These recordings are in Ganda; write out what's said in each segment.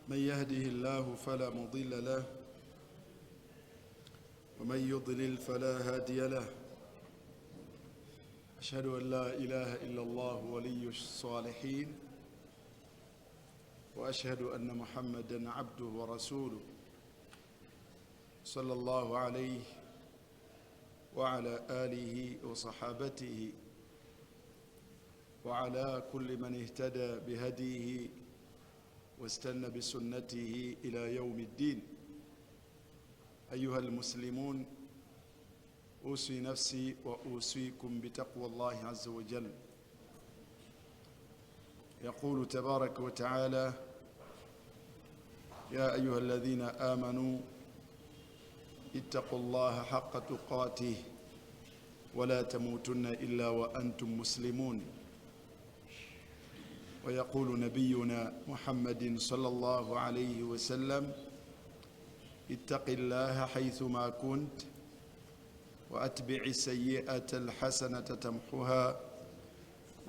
من يهده الله فلا مضل له ومن يضلل فلا هادي له. أشهد أن لا إله إلا الله ولي الصالحين، وأشهد أن محمدًا عبده ورسوله صلى الله عليه وعلى آله وصحابته وعلى كل من اهتدى بهديه واستنى بسنته إلى يوم الدين. أيها المسلمون، أوصي نفسي وأوصيكم بتقوى الله عز وجل. يقول تبارك وتعالى: يا أيها الذين آمنوا اتقوا الله حق تقاته ولا تموتن إلا وأنتم مسلمون. ويقول نبينا محمد صلى الله عليه وسلم: اتق الله حيثما كنت وأتبع السيئة الحسنة تمحها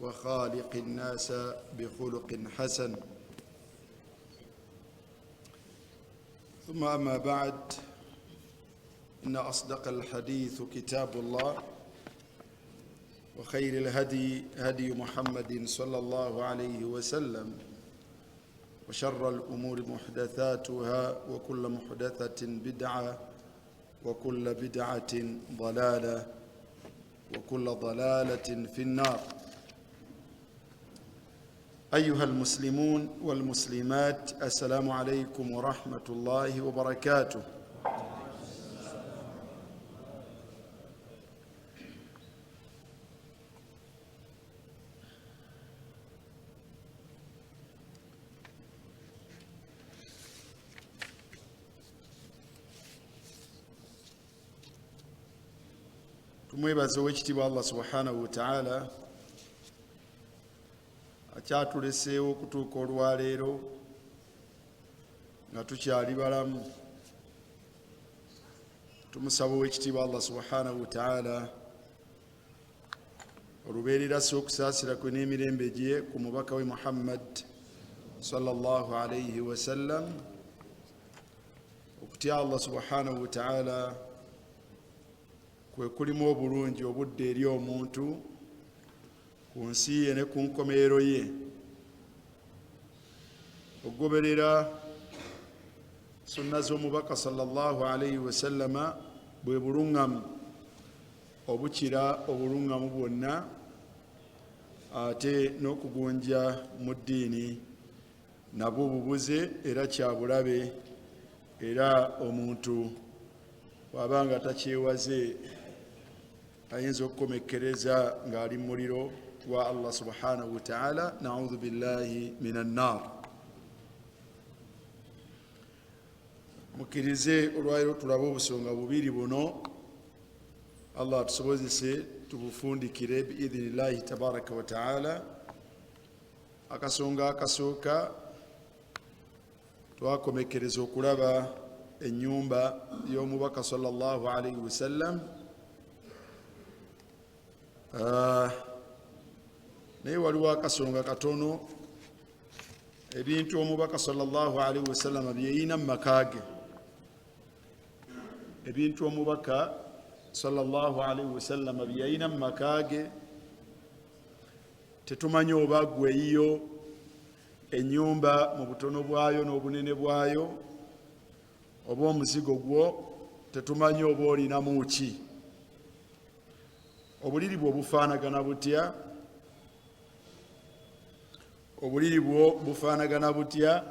وخالق الناس بخلق حسن. ثم أما بعد، إن أصدق الحديث كتاب الله، وخير الهدي هدي محمد صلى الله عليه وسلم، وشر الأمور محدثاتها وكل محدثة بدعة وكل بدعة ضلالة وكل ضلالة في النار. أيها المسلمون والمسلمات، السلام عليكم ورحمة الله وبركاته. Tumwebaza owekitiibwa Allah subhanahu wa ta'ala akyatuleseewo okutuuka olwaleero nga tukyali balamu. Tumusaba owekitiibwa Allah subhanahu wa ta'ala olubeerera okusaasira kwe n'emirembe gye ku mubaka we Muhammad sallallahu alayhi wa sallam, okutya Allah subhanahu wa ta'ala kwe kulimu obulungi obudde eri omuntu ku nsi ye ne ku nkomerero ye. Okugoberera sunna z'omubaka sallallahu alayhi wa sallama bwe buluŋŋamu obukira obuluŋŋamu bwonna, ate n'okugunja mu ddiini nabwo bubuze era kyabulabe, era omuntu bw'abanga takyewaze ayinza okukomekkereza ng'ali mu muliro gwa Allah subhanahu wa ta'ala. Na'udhu billahi minan nar. Mukkirize olwaleero tulabe obusonga bubiri buno, Allah atusobozese tubufundikire biidhnillahi tabaraka wa ta'ala. Akasonga akasooka twakomekkereza okulaba ennyumba y'omubaka sallallahu alayhi wa sallam, naye waliwo akasonga katono, ebintu omubaka sallallahu alayhi wa sallam byeyina mu maka ge. Ebintu omubaka sallallahu alayhi wa sallam byeyina mu maka ge, tetumanyi oba gweyiyo ennyumba mu butono bwayo n'obunene bwayo, oba omuzigo gwo tetumanyi oba olinamu ki. Obuliri bwo bufaanagana butya? Obuliri bwo bufaanagana butya?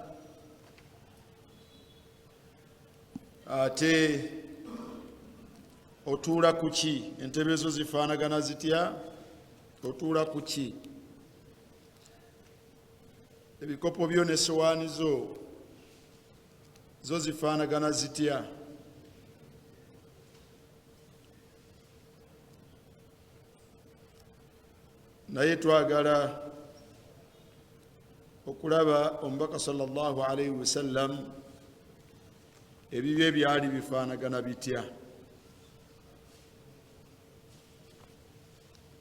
Ate otuula ku ki? Entebe zo zifaanagana zitya? Otuula ku ki? Ebikopo byo n'essowaani zo zifaanagana zitya? Naye twagala okulaba omubaka sallallahu alayhi wa sallam ebibye byali bifaanagana bitya.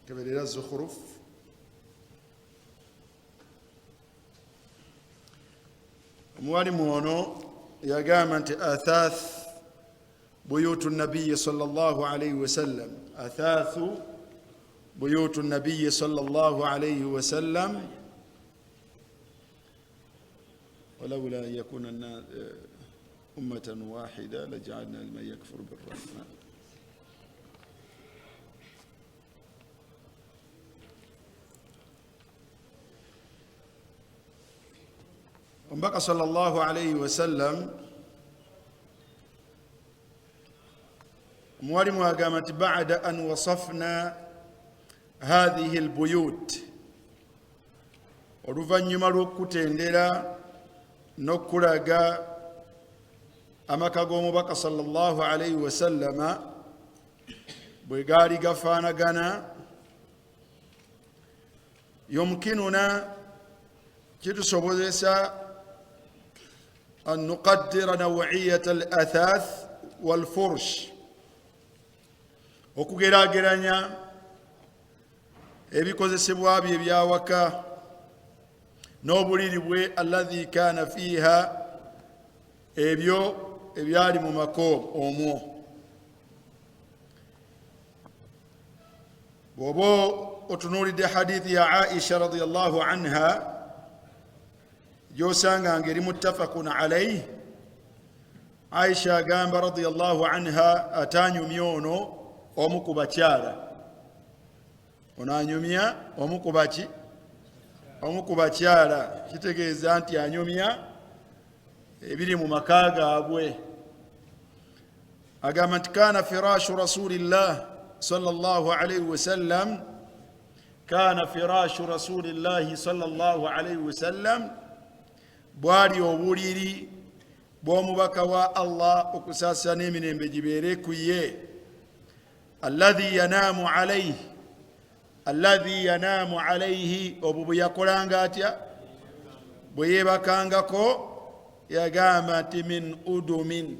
Keberera Zukhruf Mwalimu ono yagamba nti athath buyutu nabiyi sallallahu alayhi wasallam, athathu buyutu nabiyi sallallahu alayhi wasallam ولولا أن يكون الناس أمة واحدة لجعلنا لمن يكفر بالرحمن. وبقى صلى الله عليه وسلم موالم وقامت بعد أن وصفنا هذه البيوت ولفنما لكتندلا نكراغا amaka g'omubaka sallallahu alayhi wasallama bwe gaali gafaanagana, yumkinuna kitusobozesa an nuqaddira nawiyata al athath wal fursh, okugeraageranya ebikozesebwa bye ebyawaka n'obuliri bwe alladhi kana fiha, ebyo ebyali mu mako omwo. Bw'oba otunuulidde hadithi ya Aisha radiyallahu anha gy'osanga ng'eri muttafaqun alayhi, Aisha agamba radiyallahu anha atanyumya ono omu ku bakyala, ono anyumya omu ku baki, omu ku bakyala, kitegeeza nti anyumya ebiri mu maka gaabwe. Agamba nti kana firashu rasulillah sallallahu alayhi wasallam, kana firashu rasulillahi sallallahu alayhi wasallam, bwali obuliri bw'omubaka wa Allah okusaasana emirembe gibeere ku ye, alladhi yanaamu alayhi, alladhi yanaamu alayhi, obwo bwe yakolanga atya, bwe yeebakangako, yagamba nti min udumin,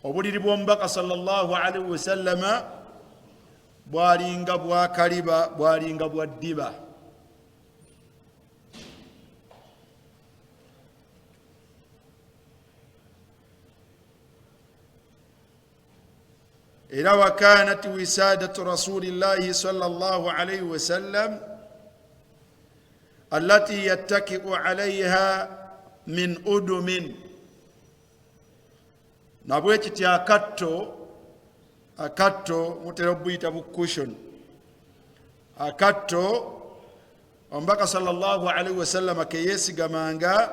obuliri bw'omubaka sallallahu alayhi wasallama bwalinga bwakaliba, bwalinga bwa ddiba. Era wakanat wisadatu rasulillahi sallallahu alayhi wasallam allati yattaki'u alayha min udumin, nabwe kiti akatto mutera obuyita bu cushion, akatto omubaka sallallahu alayhi wasallam ke yeesigamanga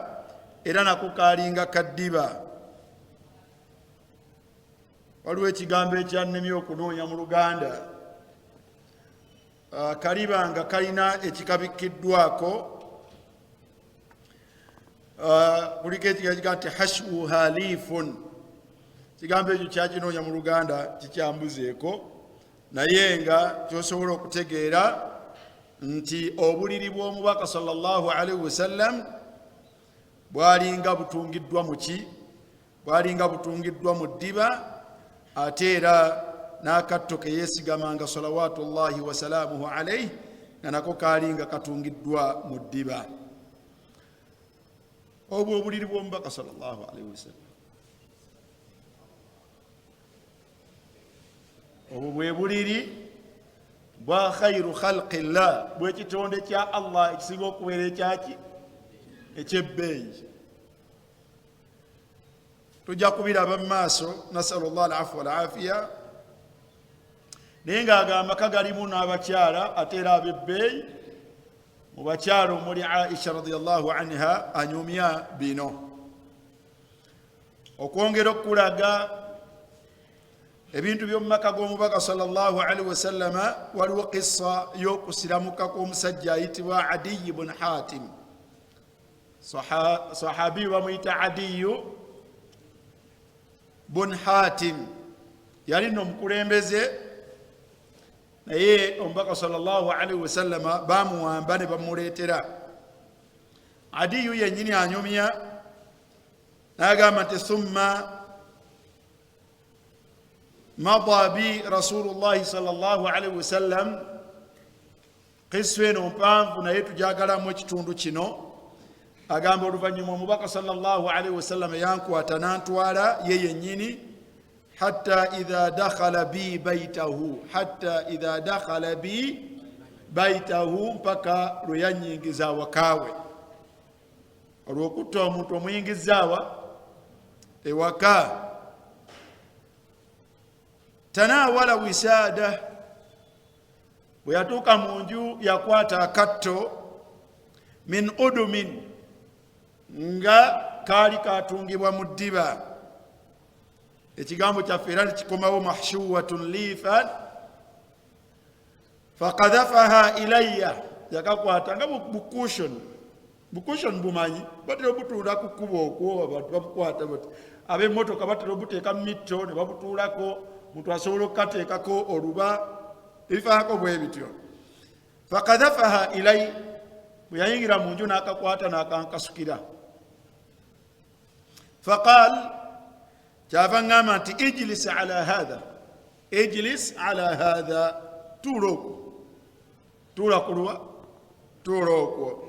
era nako kalinga kaddiba. Waliwo ekigambo ekyannemye okunoonya mu Luganda, kaliba nga kalina ekikabikiddwako, kuliko ekigambo nti hashu halifun. Ekigambo ekyo kyakinoonya mu Luganda kikyambuzeeko, naye nga kyosobola okutegeera nti obuliri bw'omubaka sallallahu alayhi wasallam bwalinga butungiddwa mu ki, bwalinga butungiddwa mu ddiba, ate era n'akatto ke yeesigamanga salawatullahi wasalamuhu alayhi nga nako kalinga katungiddwa mu ddiba. Obwo obuliri bw'omubaka sallallahu alayhi wasallam, obwo bwe buliri bwa khairu khalqillah, bw'ekitonde kya Allah ekisinga okubeera ekyaki, ekyebbeeyi. Tujja kubiraba mu maaso, nasalullah al-afwa wal-afiya, naye ng'agamba kagalimu n'abakyala ate era ab'ebbeeyi. Mu bakyala omuli Aisha radiyallahu anha anyumya bino. Okwongera okulaga ebintu by'omumaka g'omubaka sallallahu alayhi wasallama, waliwo qissa y'okusiramuka kw'omusajja ayitibwa Adiy ibn Hatim. Sahabi bamuyita Adiyu bun Hatim, yali nno omukulembeze, naye omubaka sallallahu alayhi wasallama bamuwamba ne bamuleetera. Adiyu yennyini anyumya, n'agamba nti thumma mada bi rasulullahi sallallahu alayhi wasallam Qissu eno mpanvu naye tujagalamu ekitundu kino. Agamba oluvannyuma omubaka sallallahu alaihi wasallam yankwata nantwala ye yennyini hatta idha dakhala bi baitahu, hatta idha dakhala bi baitahu, mpaka lwe yanyingiza awakaawe. Olw'okutta omuntu omuyingizaawa ewaka. Tanawala wisada, bwe yatuuka mu nju yakwata akatto min udumin, nga kaali katungibwa mu ddiba. Ekigambo kyaffe era nikikomawo mahshuwatun lifan, fakadhafaha ilayya, yakakwata nga bukushon bumanyi batera obutuula ku kkubo okwo, abantu babukwata bati. Ab'emmotoka batera obuteeka mu mitto ne babutuulako, omuntu asobola okukateekako oluba, ebifaako bwe bityo. Fakadhafaha ilayya, bwe yayingira mu nju n'akakwata n'akankasukira. Faqal, kyava ngamba nti ijlis ala hadha, ijlis ala hadha, tuula okwo, tuula kulwa, tuula okwo.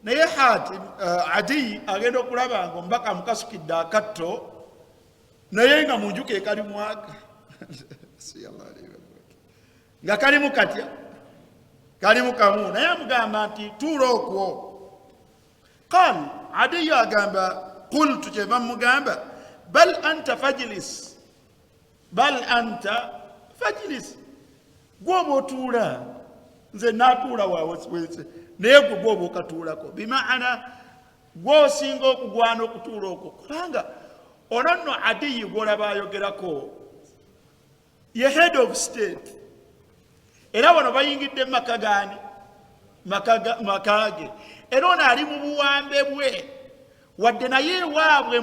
Naye Adi agenda okulaba nga omubaka amukasukidde akatto, naye nga mu nju ke kali mwaka nga kalimu katya, kalimu kamu, naye amugamba nti tuula okwo. Qal, Adi agamba qultu, kyeva mugamba bal anta fajlis, bal anta fajlis, gwoba otuula, nze natuula waawe naye gwe gwoba okatuulako. Bimaana gwosinga okugwana okutuula okwo, kubanga ono nno Adiyi gwolaba ayogerako ye head of state, era bano bayingidde mumaka gaani, makage, era ono ali mu buwambe bwe, wadde naye waabwe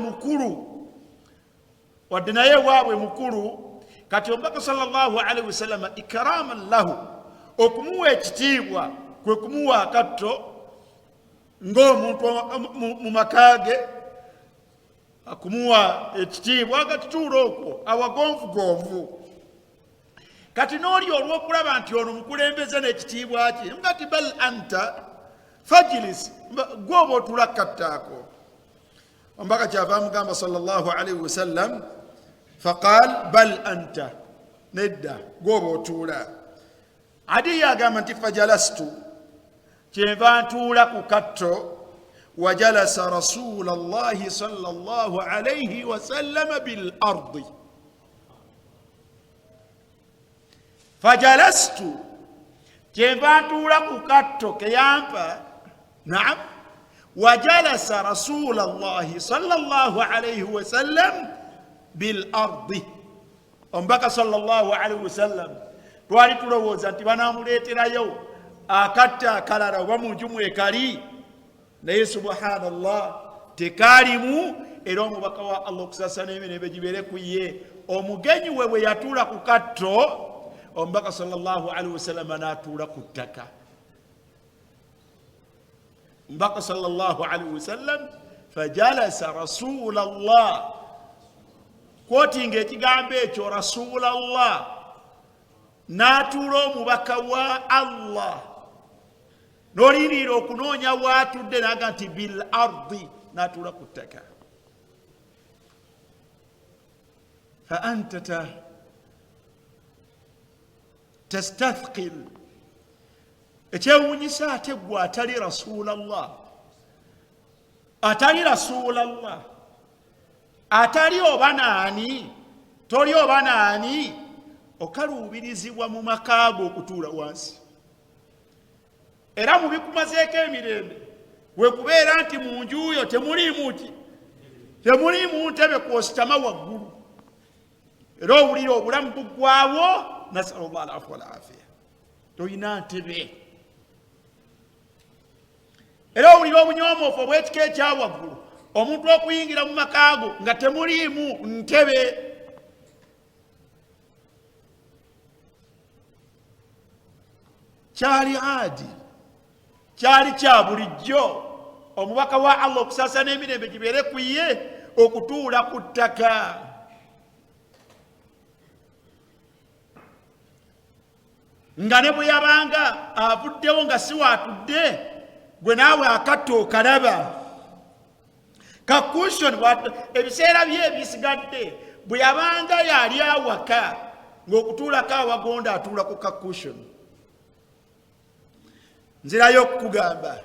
mukulu, kati omubaka sallallahu alaihi wasallam ikraman lahu, okumuwa ekitiibwa kwe kumuwa akatto ng'omuntu mu makage, akumuwa ekitiibwa agatituula okwo awagonvugonvu. Kati n'oli olw'okulaba nti ono mukulembeze n'ekitiibwa kye, ngati bal anta fajlis, gwoba otuula kattaako. Omubaka kyava amugamba sallallahu alaihi wasallam, faqal bal anta, nedda gwoba otuula. Adi agamba nti fajalastu, kyenva ntuula ku katto. Wajalasa rasulallahi sallallahu alaihi wasallam bil ardi, fajalastu, kyenva ntuula ku katto keyampa. Naam, wajalasa rasulallahi sallallahu alaihi wasallam bil ardi. Omubaka sallallahu alaihi wasallam twali tulowooza nti banamuleeterayo akatta akalala oba mu nju mwekali, naye subhanallah tekaalimu. Era omubaka wa Allah okusasana emirembe gibeere ku ye, omugenyi we bwe yatuula ku katto, omubaka sallallahu alaihi wasallam n'atuula ku ttaka. Omubaka sallallahu alaihi wasallam fajalasa rasulallah, kwotinga ekigambo ekyo rasulallah, n'atuula omubaka wa Allah. N'olindira okunoonya waatudde n'aga nti bil ardi, n'atuula ku ttaka. Fa anta tastathqil, ekyewuunyisa ate gwe atali rasulallah, atali rasulallah, atali oba naani, toli oba naani, okaluubirizibwa mu makaago okutuula wansi. Era mu bikumazeeko emirembe we kubeera nti mu nju yo temuliimu ki, temuliimu ntebe kwositama waggulu, era owulira obulamu buggwawo. Nasalullah alafwa wal afiya, toyina ntebe, era owulira obunyomoofu obw'ekika ekyawaggulu, omuntu okuyingira mu makaago nga temuliimu ntebe. Kyali adi, kyali kya bulijjo omubaka wa Allah okusasana emirembe gibeere ku ye okutuula ku ttaka. nga ne bwe yabanga avuddewo nga si waatudde gwe naawe akatto okalaba ka cushion ebiseera bye ebisigadde bwe yabanga yali awaka ng'okutuulako awagonda atuula ku ka cushion. Nzirayo okukugamba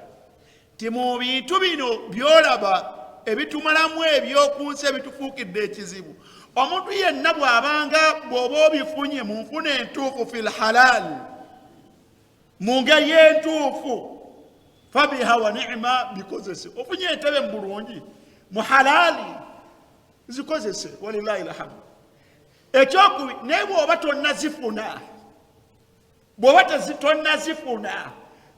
ti mu bintu bino byolaba ebitumalamu ebyoku nsi ebitufuukidde ekizibu, omuntu yenna bw'oba obifunye mu nfuna entuufu fil halal, mu ngeri entuufu, fabiha wa ni'ma, bikozese. Ofunye entebe mu bulungi mu halali, zikozese, walillahi alhamdu. Ekyokubi naye bw'oba tonnazifuna,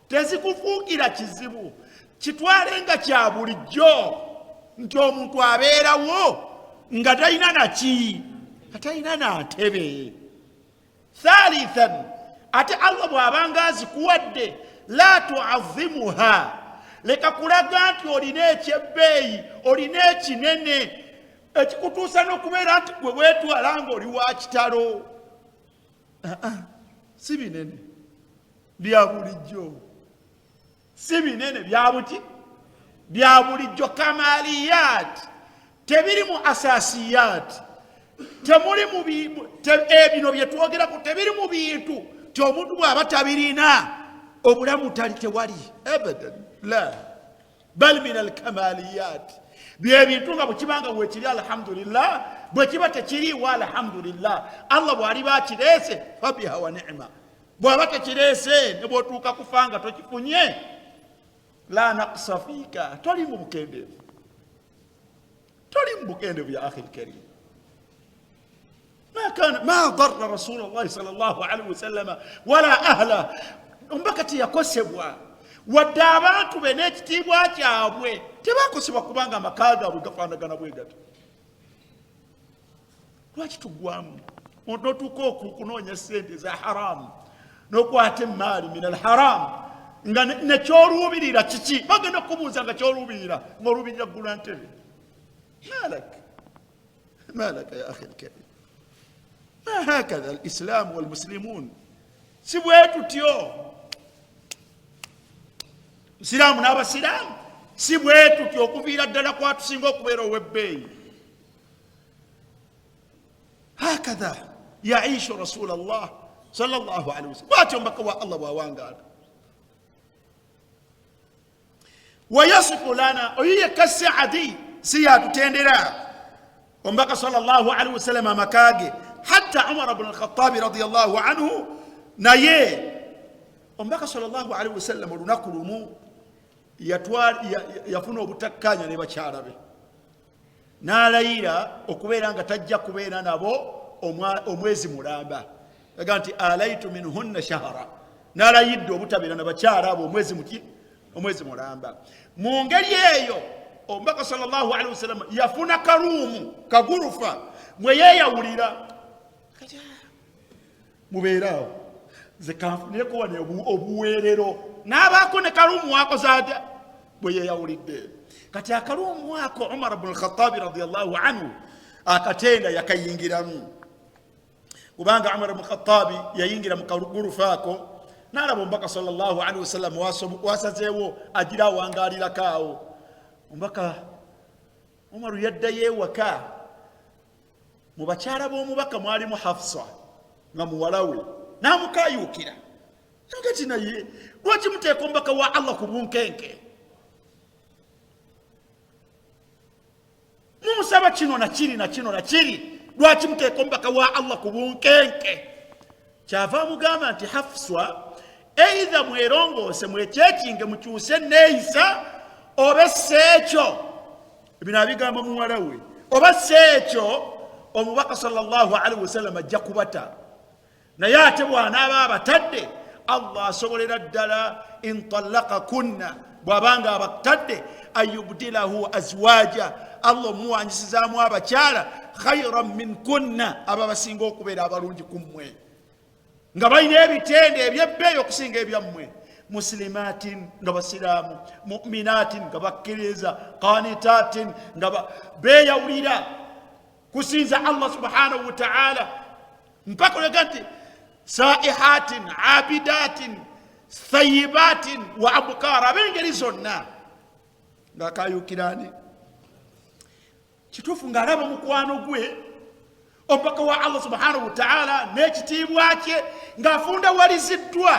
tezikufuukira kizibu, kitwale nga kya bulijjo nti omuntu abeerawo nga talina naki, nga talina na ntebe. Thalithan, ate Allah bw'abanga azikuwadde, la tu'azzimuha, leka kulaga nti olina ekyebbeeyi, olina ekinene ekikutuusa n'okubeera nti gwe weetwala ng'oli wa kitalo. Si binene bya bulijjo, si binene bya buti bya bulijjo, kamaliyat, tebiri mu asasiyat, temuli mu bino bye twogeraku, tebiri mu bintu ti omuntu bw'aba tabirina obulamu tali tewali abadan, la bal min alkamaliyat, bye bintu nga bwekibanga weekiri alhamdulillah, bwekiba tekiriiwo alhamdulillah. Allah bw'aliba akireese fabiha wa ni'ma, bw'aba tekireese ne bw'otuuka kufa nga tokifunye, la naqsa fiika, toli mu bukendeevu, ya akhi alkarim. ما ضر رسول الله صلى الله عليه وسلم ولا أهله mpaka teyakosebwa, wadde abantu be n'ekitiibwa kyabwe tebakosebwa kubanga amaka gaabwe gafaanagana bwe gatyo. Lwaki tuggwamu n'otuuka okunoonya ssente za haramu n'okwata emaali min alharamu nga nekyoluubirira kiki? Bagenda okubuuza nga kyoluubirira ng'oluubirira ggula ntebe. malaka ya akhi alkarim. ما هكذا الإسلام والمسلمون. سبويتو تيو سلام نابا سلام سبويتو تيو كفيرا دلقوات سنغو كبيرو وبي. هكذا يعيش رسول الله صلى الله عليه وسلم. واتيوم بكوا الله ووانغال ويصف لنا وهي كالسعدي سيادة تندرا ومبقى صلى الله عليه وسلم مكاجي حتى عمر بن الخطاب رضي الله عنه نايه ومبقى صلى الله عليه وسلم ولنكرمو يفنو بتكانيا نباچara be nalayira okubeera nga tajja kubeera nabo omwezi mulamba, yaga nti alaitu minhunna shahra, nalayidde obutabeera nabakyala abo omwezi mulamba. Mu ngeri eyo omubaka sallallahu alaihi wasallam yafuna karuumu kagurufa mwe yeeyawulira mubeeraawo zekanfunireko wane obuweerero n'abaako ne karuumu wako zaada bwe yeeyawulidde. Kati akaruumu wako Umar ibn al-Khattab radiyallahu anhu akatenda yakayingiramu, kubanga Umar ibn al-Khattab yayingira mu kagurufa ako n'alaba omubaka sallallahu alaihi wasallam wasazeewo agira wangaalirako awo. Omubaka Umar yaddayo ewaka, mu bakyala b'omubaka mwalimu Hafsa nga muwala we, n'amukayuukira ngati naye lwaki muteeka omubaka wa Allah ku bunkenke? Mumusaba kino na kiri na kino na kiri, lwaki muteeka omubaka wa Allah ku bunkenke? Kyava mugamba nti Hafsa, either mwerongoose mwekyekinge mukyuse neeyisa oba seekyo, bino abigamba muwala we, oba seekyo omubaka sallallahu alaihi wasallam ajja kubata. Naye ate bw'anaaba abatadde, Allah asobolera ddala in talaqakunna, bw'abanga abatadde ayubdilahu azwaja, Allah omuwanyisizaamu abakyala khayran minkunna, ababasinga okubeera abalungi ku mmwe, nga balina ebitende ebyebbeeyi okusinga ebyammwe. Muslimatin nga basiraamu, mu'minatin nga bakkiriza, qanitatin nga beeyawulira kusinza Allah subhanahu wa ta'ala, mpaka olega nti saihatin abidatin thayibatin wa abukara ab'engeri zonna ng'akayukirani kituufu ng'alaba mukwano gwe omubaka wa Allah subhanahu wa ta'ala n'ekitiibwa kye ng'afundawaliziddwa.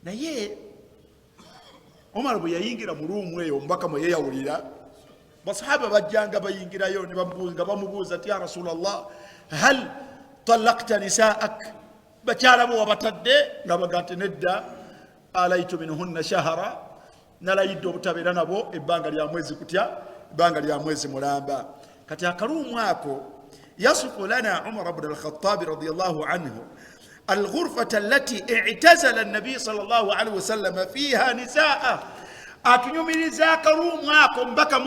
naye Omar bwe yayingira mu ruumu eyo omubaka mwe yeeyawulira, basahaba bajjanga bayingirayo ne bamubuuza ati ya Rasulallah hal talaqta nisaak, bakyala bo wabatadde? nga baga nti nedda, alaitu minhunna shahara, nalayidde obutabeera nabo ebbanga lya mwezi kutya, ebbanga lya mwezi mulamba. kati akaluumu ako yasifu lana Umar ibn al-Khattab radiyallahu anhu الغرفة التي اعتزل النبي صلى الله عليه وسلم فيها نساء. atunyumiriza ذاك روم بكى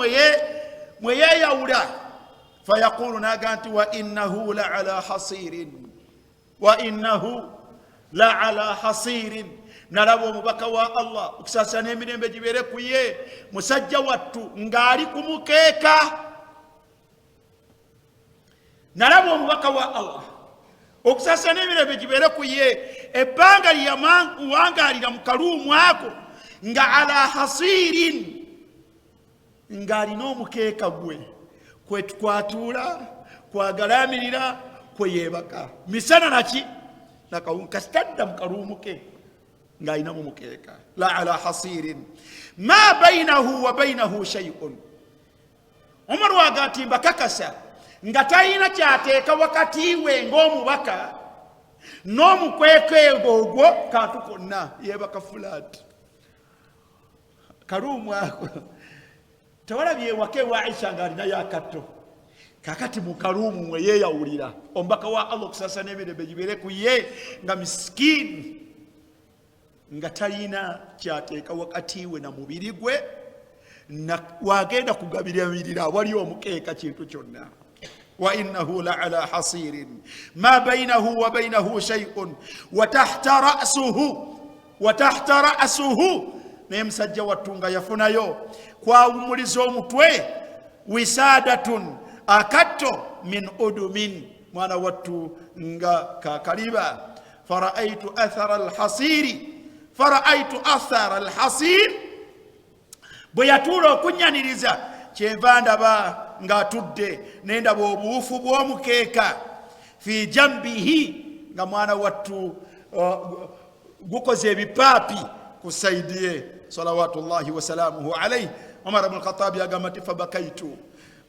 mweye yawula فيقول ناغانت وإنه لعلى حصير وإنه لعلى حصير. nalabo mubaka wa Allah okusasa n'emirembe gibere kuye musajja wattu ngali kumukeeka. nalabo mubaka wa Allah okusasa n'emirembe gibere kuye ebbanga lyawangalira mu kaluumu ako nga ala hasirin, ng'alina omukeeka gwe kwetukwatuula kwagalamirira kweyebaka misana naki nakawungu kasitadda mu kaluumu ke ng'alina mu mukeeka. la ala hasirin ma bainahu wa bainahu shay'un. Omar wagati mbakakasa nga talina kyateeka wakati we ng'omubaka n'omukwekego ogwo kantu konna yebaka fulaati kaluumu ako. tewalabye ewaka ewa Aisha ng'alinayo akatto. kakati mu kaluumu mwe yeeyawulira omubaka wa Allah okusasa n'emirembe gibere ku ye nga misikini nga talina kyateeka wakati we na mubiri gwe wagenda kugabiririra wali omukeeka kintu kyonna. وإنه لعلى حصير ما بينه وبينه شيء وتحت رأسه نمسجى واتونغا يفنايو kwawumuliza omutwe wisadatun akatto min udumin mwana wattu nga kakaliba. faraitu athara alhasir bwe yatuula okunyaniriza kyenva ndaba ng'atudde nendaba obuufu bw'omukeeka fi jambihi nga mwana wattu gukoze ebipaapi ku saidi ye salawatullahi wasalamuhu alaihi. Umar ibn al-Khattab yagamba nti fabakaitu,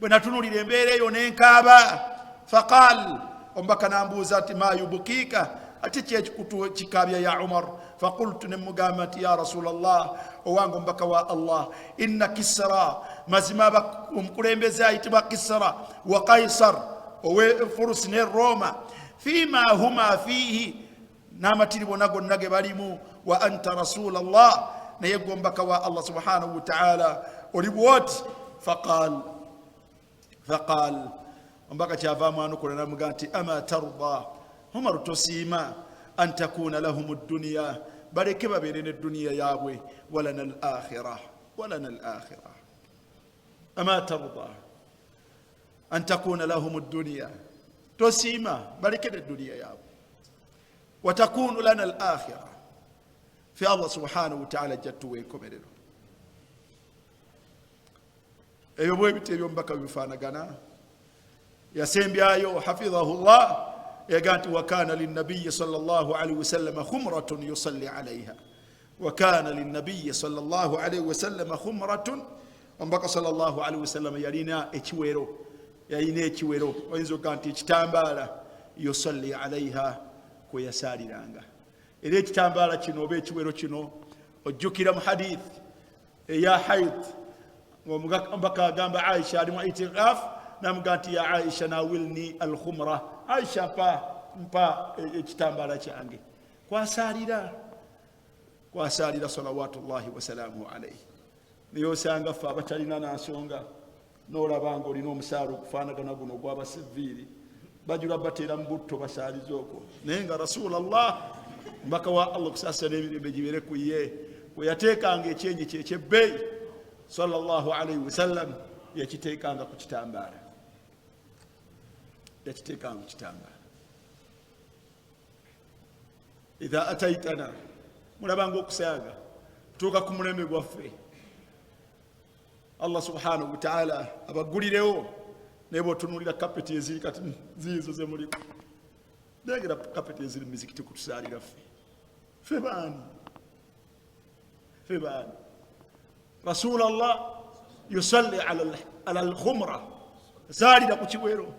bwe natunulira embeera eyo nenkaaba. faqal, omubaka nambuuza ati ma yubukiika, ati kyekikutu kikaabya ya Umar? faqultu, nemugamba nti ya Rasulallah, owange omubaka wa Allah, inna Kisra, mazima omukulembeze ayitibwa Kisra wa Kaisar owe Furusi ne Roma, fima huma fihi, n'amatiribo nago nage balimu, wa anta Rasulallah, naye gwe omubaka wa Allah subhanahu wa ta'ala oli bwoti. faqal omubaka kyavaamu anukola namugamba nti ama tarda, Umar tosiima an takuna lahum ad-dunya, baleke babeere n'edduniya yaabwe, walana al-akhirah ama tarda an takuna lahum ad-dunya, tosiima baleke n'edduniya yaabwe, watakunu lana al-akhirah, fi Allah subhanahu wa ta'ala jattuwa enkomerero. ebyo bwe biti ebyomubaka bifaanagana. yasembyayo hafidhahullah yaga nti wakana linnabiyi sallallahu alaihi wasallam khumratun yusalli alaiha, wakana linnabiyi sallallahu alaihi wasallam khumratun, omubaka sallallahu alaihi wasallam yalina ekiwero oyinza okuga nti ekitambaala yusalli alaiha kwe yasaaliranga. era ekitambaala kino oba ekiwero kino ojjukira mu hadith eya haid omubaka agamba Aisha ali mu itikaf, namugamba nti ya Aisha nawilni alkhumra, Aisha mpa ekitambaala kyange. kwasaalira salawatullahi wasalamuhu alaihi. naye osanga ffe abatalina nansonga n'olabanga olina omusaala okufaanagana guno gw'abaseviiri bajula bateera mu butto basaaliza okwo, naye nga Rasulallah mbaka wa Allah kusasa n'emirembe gibere ku ye bwe yateekanga ekyenyi kye ekyebbeeyi sallallahu alaihi wasallam yakiteekanga ku kitambaala. idha ataitana mulabanga okusaaga tuuka ku mulembe gwaffe Allah subhanahu wa ta'ala abagulirewo naye bw'otunuulira kapeti eziri kati ziizo ze muliko ndengera kapeti eziri mizikiti kutusaalira ffe baani Rasulallah yusalli ala al-khumra saalira ku kibwero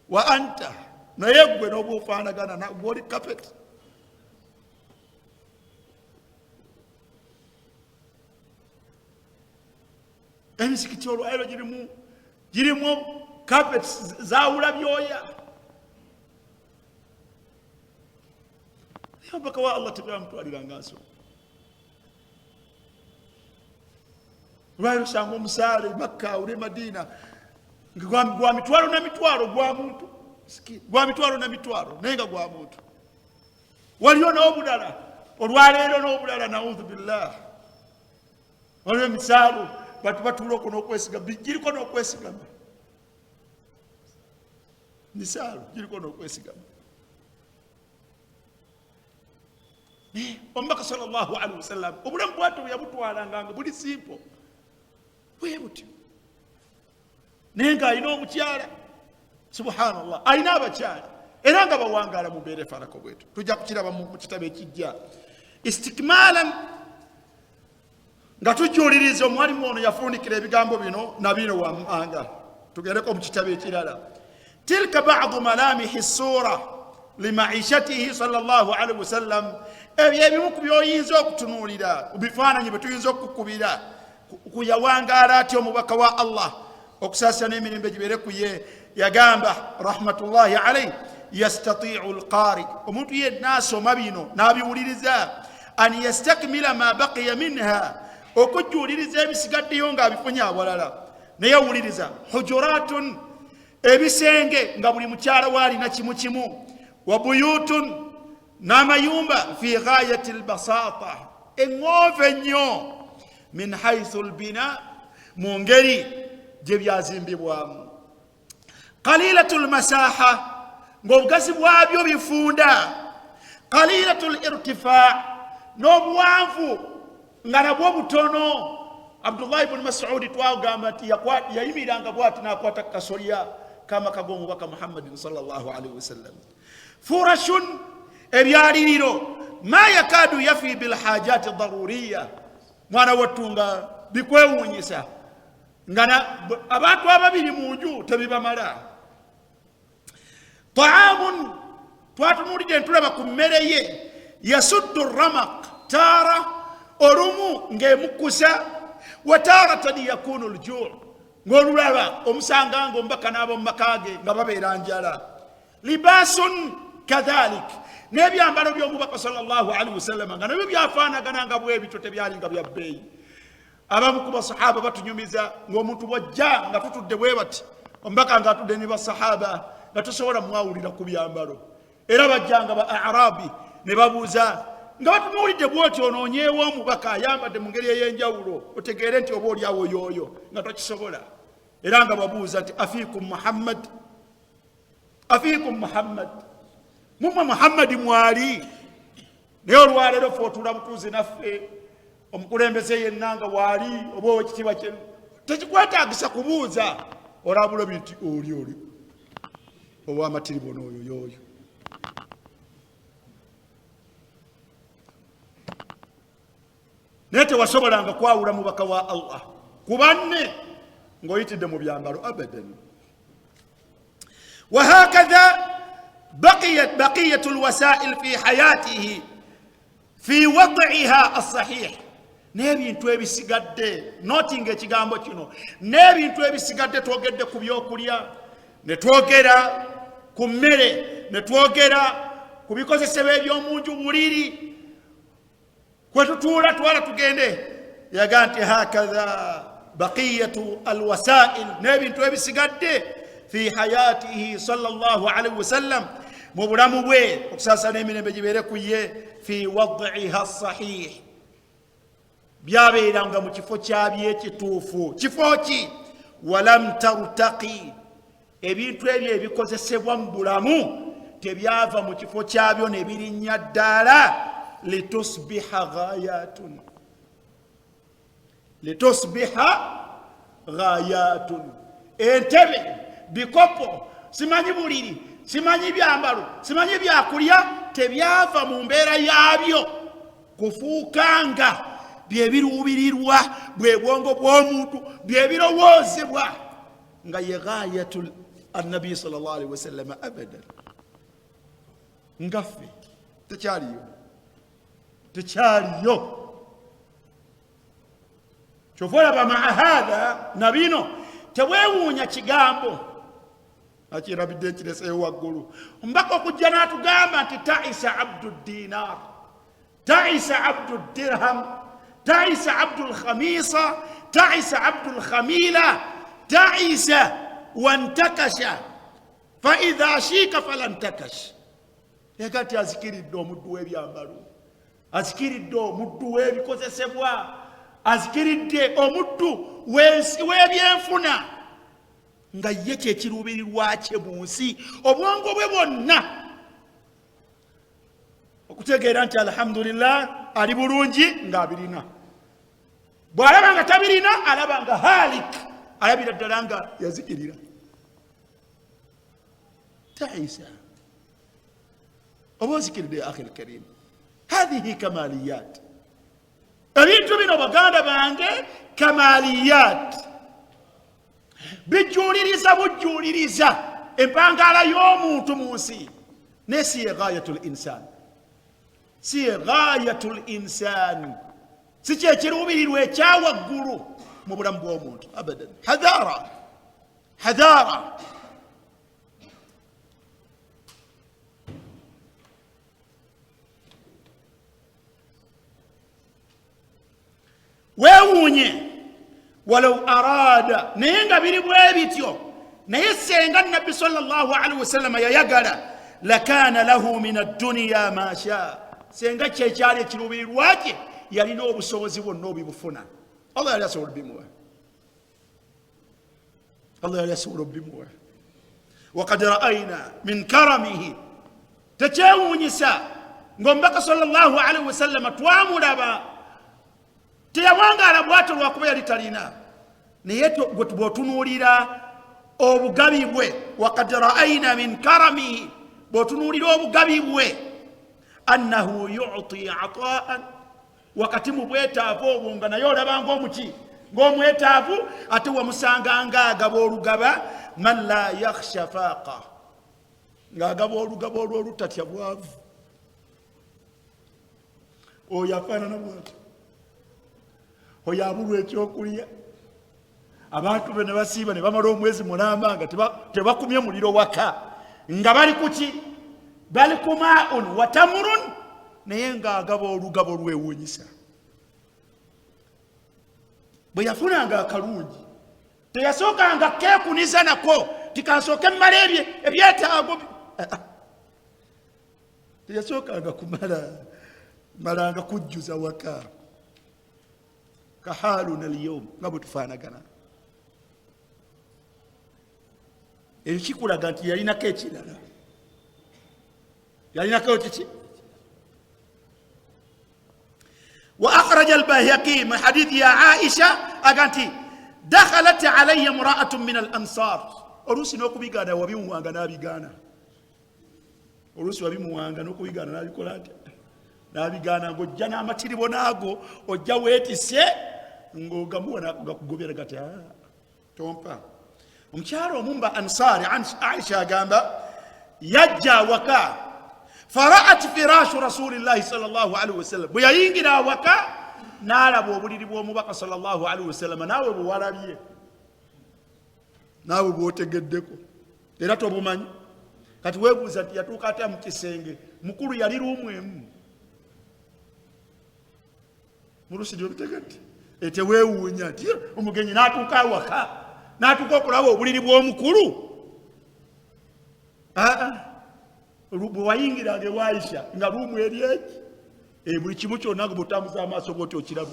wa anta naye gwe n'oba ofaanagana gwoli kapeti emizikiti olwairo girimu carpet zawula byoya mpaka wa Allah tebamutwaliranga nso lwairo sanga omusaale Makka ule Madina gwa mitwalo na mitwalo gwa muntu gwa mitwalo na mitwalo naye nga gwa muntu waliyo n'obulala olwaleero n'obulala naudhu billah waliyo emisaalo batu batuula okwo n'okwesigama giriko n'okwesigama misaalo giriko n'okwesigama omubaka sallallahu alaihi wasallam obulamu bwattu yabutwalanga nga buli simple bwe butyo naye nga alina omukyala subhanallah alina abakyala era nga bawangaala mu mbeera efaanako bwetu tujja kukiraba mu kitabo ekijja istikmalan nga tujuliriza omwalimu ono yafundikira ebigambo bino nabino wammanga tugereko mu kitabo ekirala tilka ba'du malamihi sura limaishatihi sallallahu alaihi wasallam ebyo ebimu ku byoyinza okutunuulira bifaananyi bwe tuyinza okukubira kuyawangaala atya omubaka wa Allah okusaasira n'emirembe gibeere ku ye yagamba rahmatullahi alayhi yastati'u alqari omuntu yenna asoma bino n'abiwuliriza an yastakmila ma baqiya minha okujuliriza ebisigaddeyo ng'abifunye awalala naye awuliriza hujuratun ebisenge nga buli mukyala waalina kimu kimu wa buyutun n'amayumba fi ghayati albasata eŋŋoove ennyo min haythu albina mu ngeri gye byazimbibwamu qalilatu almasaha ng'obugazi bwabyo bifunda qalilatu alirtifaa n'obuwanvu nga nabwo butono Abdullah ibn Mas'ud twagamba nti yayimiranga bwati n'akwata kasolya kama kag'omubaka Muhammadin sallallahu alaihi wasallam furashun ebyaliriro ma yakadu yafi bilhajati daruriya mwana wattunga bikwewuunyisa nga abantu ababiri mu nju tebibamala taamun twatunulidde ntulaba ku mmere ye yasuddu ramaq taara olumu ng'emukusa wa taaratan yakunu ljuu ng'olulaba omusanga ng'omubaka n'aba mu maka ge nga babeera njala libaasun kadhalik n'ebyambalo by'omubaka sallallahu alaihi wasallam nga nabyo byafaanagana nga bwebityo tebyalinga bya bbeeyi abamu ku basahaba batunyumiza ng'omuntu bwajja nga tutudde bwe bati omubaka ng'atudde ne basahaba nga tosobola mwawulira ku byambalo era bajjanga ba arabi ne babuuza nga batunuulidde bwoti onoonyeewo omubaka ayambadde mu ngeri ey'enjawulo otegeere nti oba oliawo yooyo nga tokisobola era nga babuuza nti afiikum muhammad mumwe muhammadi mwali naye olwaleero fe otuula butuuzi naffe omukulembeze yenna nga waali oba owekitiibwa kye tekikwetaagisa kubuuza olabulabi nti oli oba amatiribo n'oyo yooyo naye tewasobolanga kwawula mubaka wa Allah ku banne ng'oyitidde mu byambalo abadan وهكذا بقية الوسائل في حياته في وضعها الصحيح n'ebintu ebisigadde notinga ekigambo kino n'ebintu ebisigadde twogedde ku byokulya ne twogera ku mmere ne twogera ku bikozesebwa eby'omunju buliri kwe tutuula twala tugende yaga nti hakadha baqiyatu alwasail n'ebintu ebisigadde fi hayatihi sallallahu alaihi wasallam mu bulamu bwe okusaasana emirembe gibeere ku ye fi wad'iha sahih byabeeranga mu kifo kyabyo ekituufu kifo ki walam tartaqi ebintu ebyo ebikozesebwa mu bulamu tebyava mu kifo kyabyo ne birinnya ddala litusbiha ghayatun, litusbiha ghayatun. Entebe, bikopo, simanyi buliri, simanyi byambalo, simanyi byakulya tebyava mu mbeera yaabyo kufuukanga byebiruubirirwa bwe bwongo bw'omuntu byebirowoozebwa nga ye ghayatul annabi sallallahu alaihi wasallam abadan. Ngaffe tekyaliyo kyova olaba maa haadha na bino teweewuunya kigambo akirabidde ekireseeyo waggulu omubaka okujja n'atugamba nti taisa abdu dinar, taisa abdu dirham, taisa abdu lkhamisa, taisa abdu lkhamila, taisa wantakasha faidha shika falantakash. Ekati azikiridde omuddu w'ebyambalo, azikiridde omuddu w'ebikozesebwa, azikiridde omuddu w'ebyenfuna, nga ye kyekiruubirirwa kye mu nsi obwongo bwe bwonna okutegeera nti alhamdulillah ali bulungi ng'abirina. Bw'alaba nga tabirina alaba nga halik, alabira ddala nga yazikirira. Taisa oba ozikiridde ya akhi alkarim, hadhihi kamaliyat. Ebintu bino baganda bange kamaliyat, bijuliriza bujuliriza empangala y'omuntu mu nsi, naye si ye ghayatul insan, si ye ghayatul insan, si kyekiruubirirwa ekyawaggulu mu bulamu bw'omuntu abadan. Hadhara, hadhara. Weewuunye walau arada, naye nga biri bwe bityo, naye senga nabbi sallallahu alaihi wasallam yayagala lakana lahu min ad-dunya ma sha, senga kyekyali ekiruubirirwa kye yalina obusobozi bwonna obibufuna. Allah yali asobola bimuwa, Allah yali asobola bimuwa. Waqad ra'ayna min karamihi, tekyewuunyisa ng'omubaka sallallahu alaihi wasallam twamulaba teyawangaala bw'atyo lwakuba yali talina, naye bw'otunuulira obugabi bwe, waqad ra'ayna min karamihi, bw'otunuulira obugabi bwe, annahu yu'ti ataan, wakati mu bwetaavu obwo nga naye olaba ng'omuki ng'omwetaavu, ate wamusanga ng'agaba olugaba man la yakhsha faaqa, ng'agaba olugaba olw'olutatya bwavu. Oyo afaanana bw'atyo, oyo abulwa ekyokulya, abantu be ne basiiba ne bamala omwezi mulamba nga tebakumye muliro waka, nga bali kuki, bali ku maun wa tamurun, naye ng'agaba olugabo lwewuunyisa. Bwe yafunanga akalungi teyasookanga keekuniza nako tikansooke mmala ebyetaago, teyasookanga malanga kujjuza waka. Kahaluna alyawm, nga bwe tufaanagana. Ekikulaga nti yalinako ekirala, yalinako kiki. Wa akhraja al-Bayhaqi min hadithi ya Aisha aganti dakhalat alayya imra'atun min al-ansar. Oluusi n'okubigaana wabimuwanga n'abigaana, oluusi wabimuwanga n'okubigaana n'abikola atya, n'abigaana ng'ojja n'amatiribo naago ojja weetise ng'ogamuwa n'akugobera gati tompa. Omukyalo omumba Ansari Aisha agamba yajja awaka fara'at firashu rasulillahi sallallahu alaihi wasallam, bwe yayingira awaka n'alaba obuliri bw'omubaka sallallahu alaihi wasallam. Naawe bwe walabye, naawe bw'otegeddeko era tobumanyi, kati weebuuza nti yatuuka atya mu kisenge, mukulu yali luumu emu. Mulusi gy'obitegedde, teweewuunya nti omugenyi n'atuuka awaka n'atuuka okulaba obuliri bw'omukulu. Bwe wayingiranga ewa Aisha nga luumu eri eki, buli kimu kyonna nga bw'otambuza amaaso bw'oti okiraba.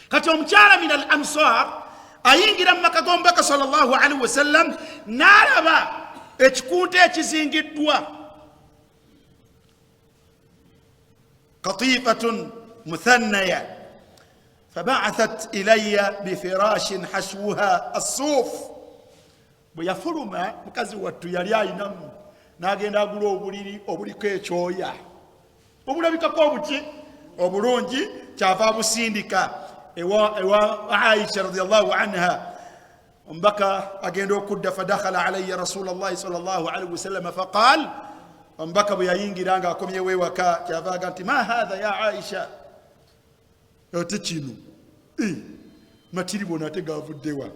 Kati omukyala min al ansar ayingira mu maka g'omubaka sallallahu alaihi wasallam n'alaba ekikunta ekizingiddwa qatifatun muthannaya faba'athat ilayya bifirashin hashwuha as-suf bwe yafuluma mukazi wattu yali ayinamu n'agenda agula obuliri obuliko ekyoya obulabikako obuki obulungi kyava busindika ewa Aisha radiyallahu anha ombaka agenda okudda fadakhala alayya rasulullahi sallallahu alaihi wasallam faqal ombaka bwe yayingira nga akomyewo ewaka kyavaga nti ma hadha ya Aisha ate kino matiri bona ate gavuddewa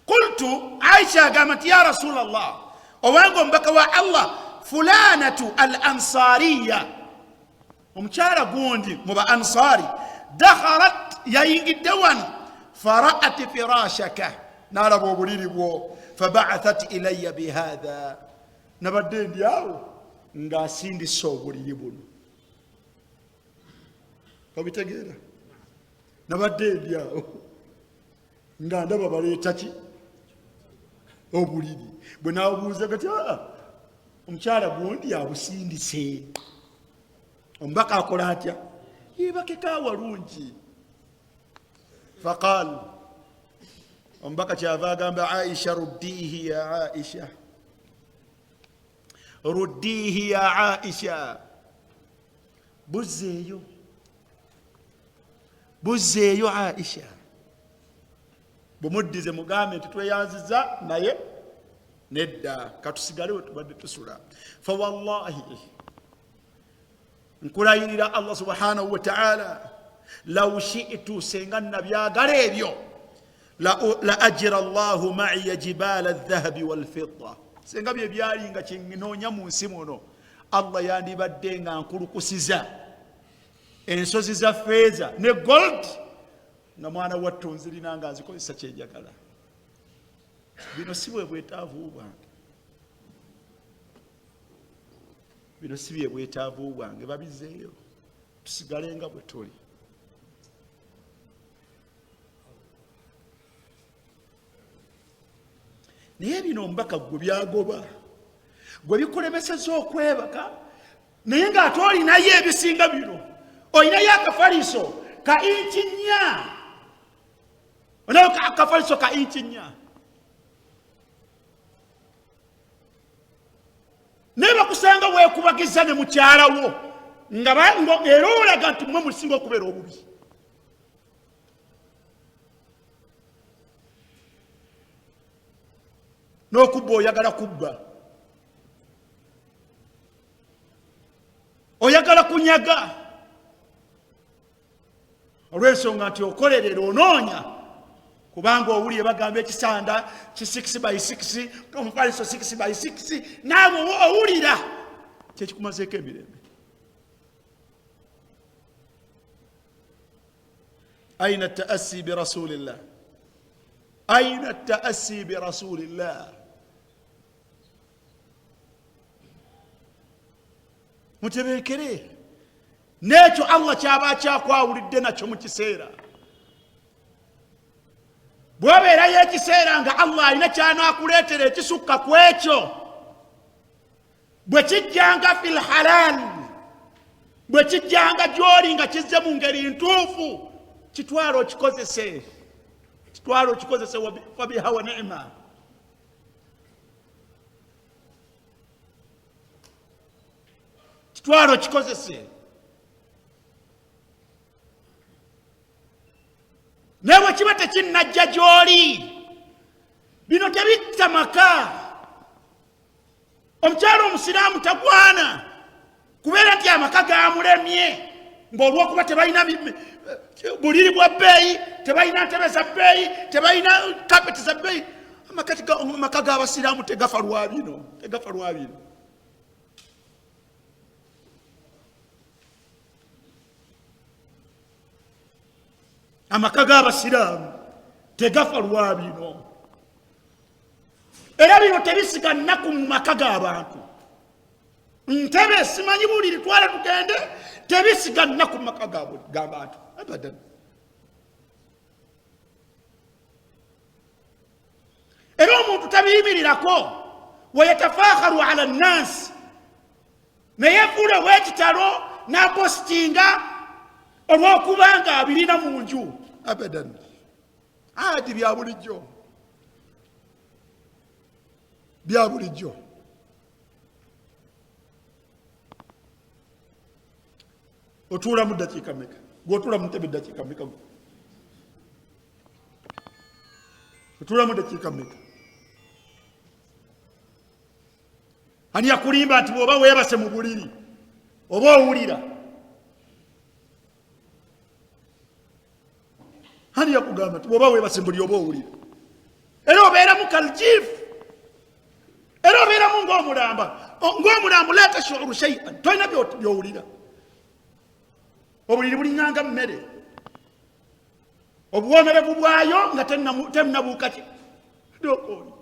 qultu Aisha agamba nti ya rasulallah owange ombaka wa Allah fulanatu al-ansariya omukyala gundi mu ba ansari dakhalat yayingidde wano fara'at firashaka nalaba obuliri bwo faba'athat ilayya bihadha nabadde ndi awo ng'asindisa obuliri buno obitegeera nabadde ndi awo nga ndaba baleeta ki obuliri bwe nabuuza gati omukyala gundi abusindise ombaka akola atya yebakeka walungi faqal ombaka kyava agamba Aisha ruddihi ya Aisha ruddihi ya Aisha buzzeeyo Aisha bumuddize mugambe nti tweyanziza naye nedda katusigale tubadde tusula fa wallahi nkulayirira Allah subhanahu wa ta'ala law shi'tu senga nabyagala ebyo la ajra Allahu ma'iya jibala adh-dhahabi wal fidda senga bye byali nga kinoonya mu nsi muno Allah yandibadde nga nkulukusiza ensozi za feza ne gold nga mwana wattu nzirina nga nzikozesa kyenjagala bino si bwe bwetaavu bwange bino si bye bwetaavu bwange babizeeyo tusigale nga bwe tuli naye bino mbaka gwe byagoba gwe bikulemeseza okwebaka naye ng'ate olinayo ebisinga bino olinayo akafaliso ka inchi 4 olinayo akafaliso ka inchi 4 naye bakusanga weekubagiza ne mukyalawo nga era olaga nti mmwe musinga okubeera obubi n'okubba oyagala kubba oyagala kunyaga olw'ensonga nti okolerera onoonya kubanga owulire bagamba ekisanda ki 6x6 omufaliso 6x6 naawe owulira kyekikumazeeko emirembe aina taassi birasulillah aina taassi birasulillah mutebeekere n'ekyo Allah kyaba kyakwawulidde nakyo mu kiseera bw'obeerayo ekiseera nga Allah alina kyanaakuleetera ekisukka ku ekyo bwe kijjanga fil halal bwe kijjanga gy'oli nga kizze mu ngeri ntuufu kitwala okikozese wabihawa ni'ma kitwala okikozese newe kiba tekinnajja gy'oli bino tebitta maka omukyalo omusiraamu tagwana kubeera nti amaka gamulemye ng'olwokuba tebalina buliri bwa bbeeyi tebalina ntebe za bbeeyi tebalina kapeti za bbeeyi amaka g'abasiraamu tegafa lwa bino amaka g'abasiraamu tegafa lwa bino era bino tebisiga nnaku mu maka g'abantu ntebe simanyi buliri twala tugende tebisiga nnaku mu maka g'abantu abadan era omuntu tabiyimirirako ويتفاخر على الناس نيفula wekitalo napostinga olwokubanga abirina mu nju abadan adi bya bulijjo otuula mu dakiika meka gwotuula mu ntebe dakiika meka otuula mu dakiika meka ani yakulimba nti bwoba weebase mu buliri oba owulira ani yakugamba nti bwoba weebase mu buliri oba owulira era obeera mu kaljifu era obeera mu ng'omulamba la tashuru shay'an tolina byowulira obuliri bulinganga mmere obuwomerevu bwayo nga temunabuuka ki dokooli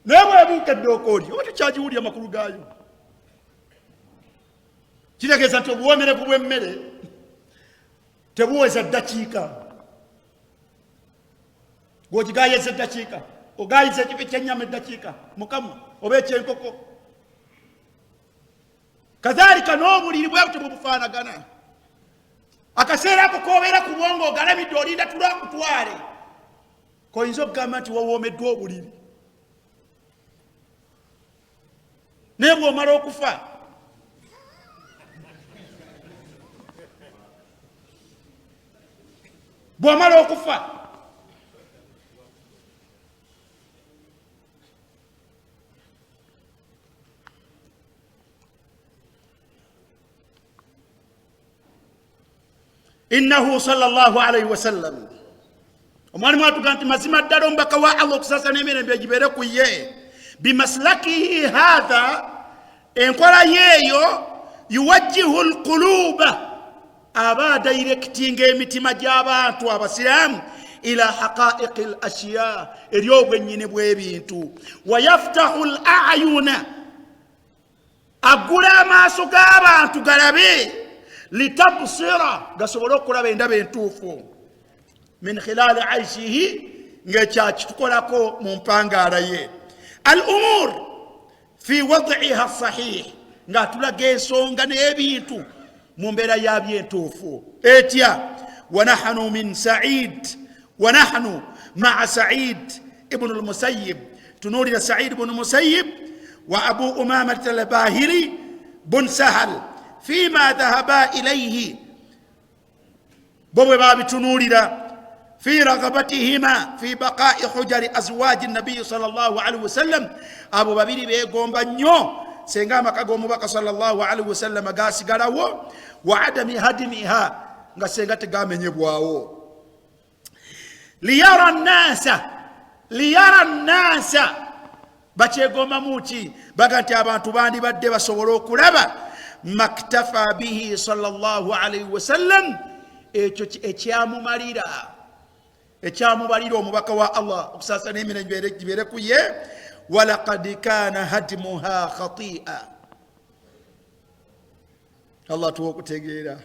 naye bwebuuka eddokooli oba tukyagiwulya amakulu gaayo kitegeeza nti obuwomerevu bw'emmere tebuweza ddakiika gwogigaayeza eddakiika ogaayiza ekifi kyennyama eddakiika mukama oba ekyenkoko kadhalika n'obuliri bwe butyo bufaanagana akaseera ako koobeera ku bwongo ogalamidde olinda tulakutwale koyinza okugamba nti wawoomeddwa obuliri naye bw'omala okufa إنه صلى الله عليه وسلم ومن ما تقانت مزيمة دارون بكوا الله كساسا نمين بيجبركوا يه بمسلكه هذا إن قال يهيو يوجه القلوب أبا دايركتينغ متما جابات وابسلام إلى حقائق الأشياء اليوم ينبوي بينتو ويفتح الأعين أقول ما سقابا تقربي litabsira gasobola okulaba endaba entuufu min khilali aishihi ng'ekyaki tukolako mu mpangaala ye al umur fi wad'iha sahih ng'atulaga ensonga n'ebintu mu mbeera yabyo entuufu etya wanahnu min Sa'id wanahnu ma'a Sa'id ibn al-Musayyib tunuulira Sa'id ibn al-Musayyib wa Abu Umama al-Bahili bun Sahal فيما ذهبا إليه بابي تنولدا في رغبتهما في بقاء حجر أزواج النبي صلى الله عليه وسلم أبو بابي بيقوم بنيو سينغاما كقوم بك صلى الله عليه وسلم قاسي قراو وعدم هدمها قاسي قام يبواو ليرى الناس بچه قوم موتي بغانتي abantu bandi badde basobola okulaba maktafa bihi sallallahu alayhi wasallam ekyo ekyamumalira omubaka wa Allah okusasa n'emirembe gibere ku ye walaqad kana hadmuha khati'a Allah tuwokutegeera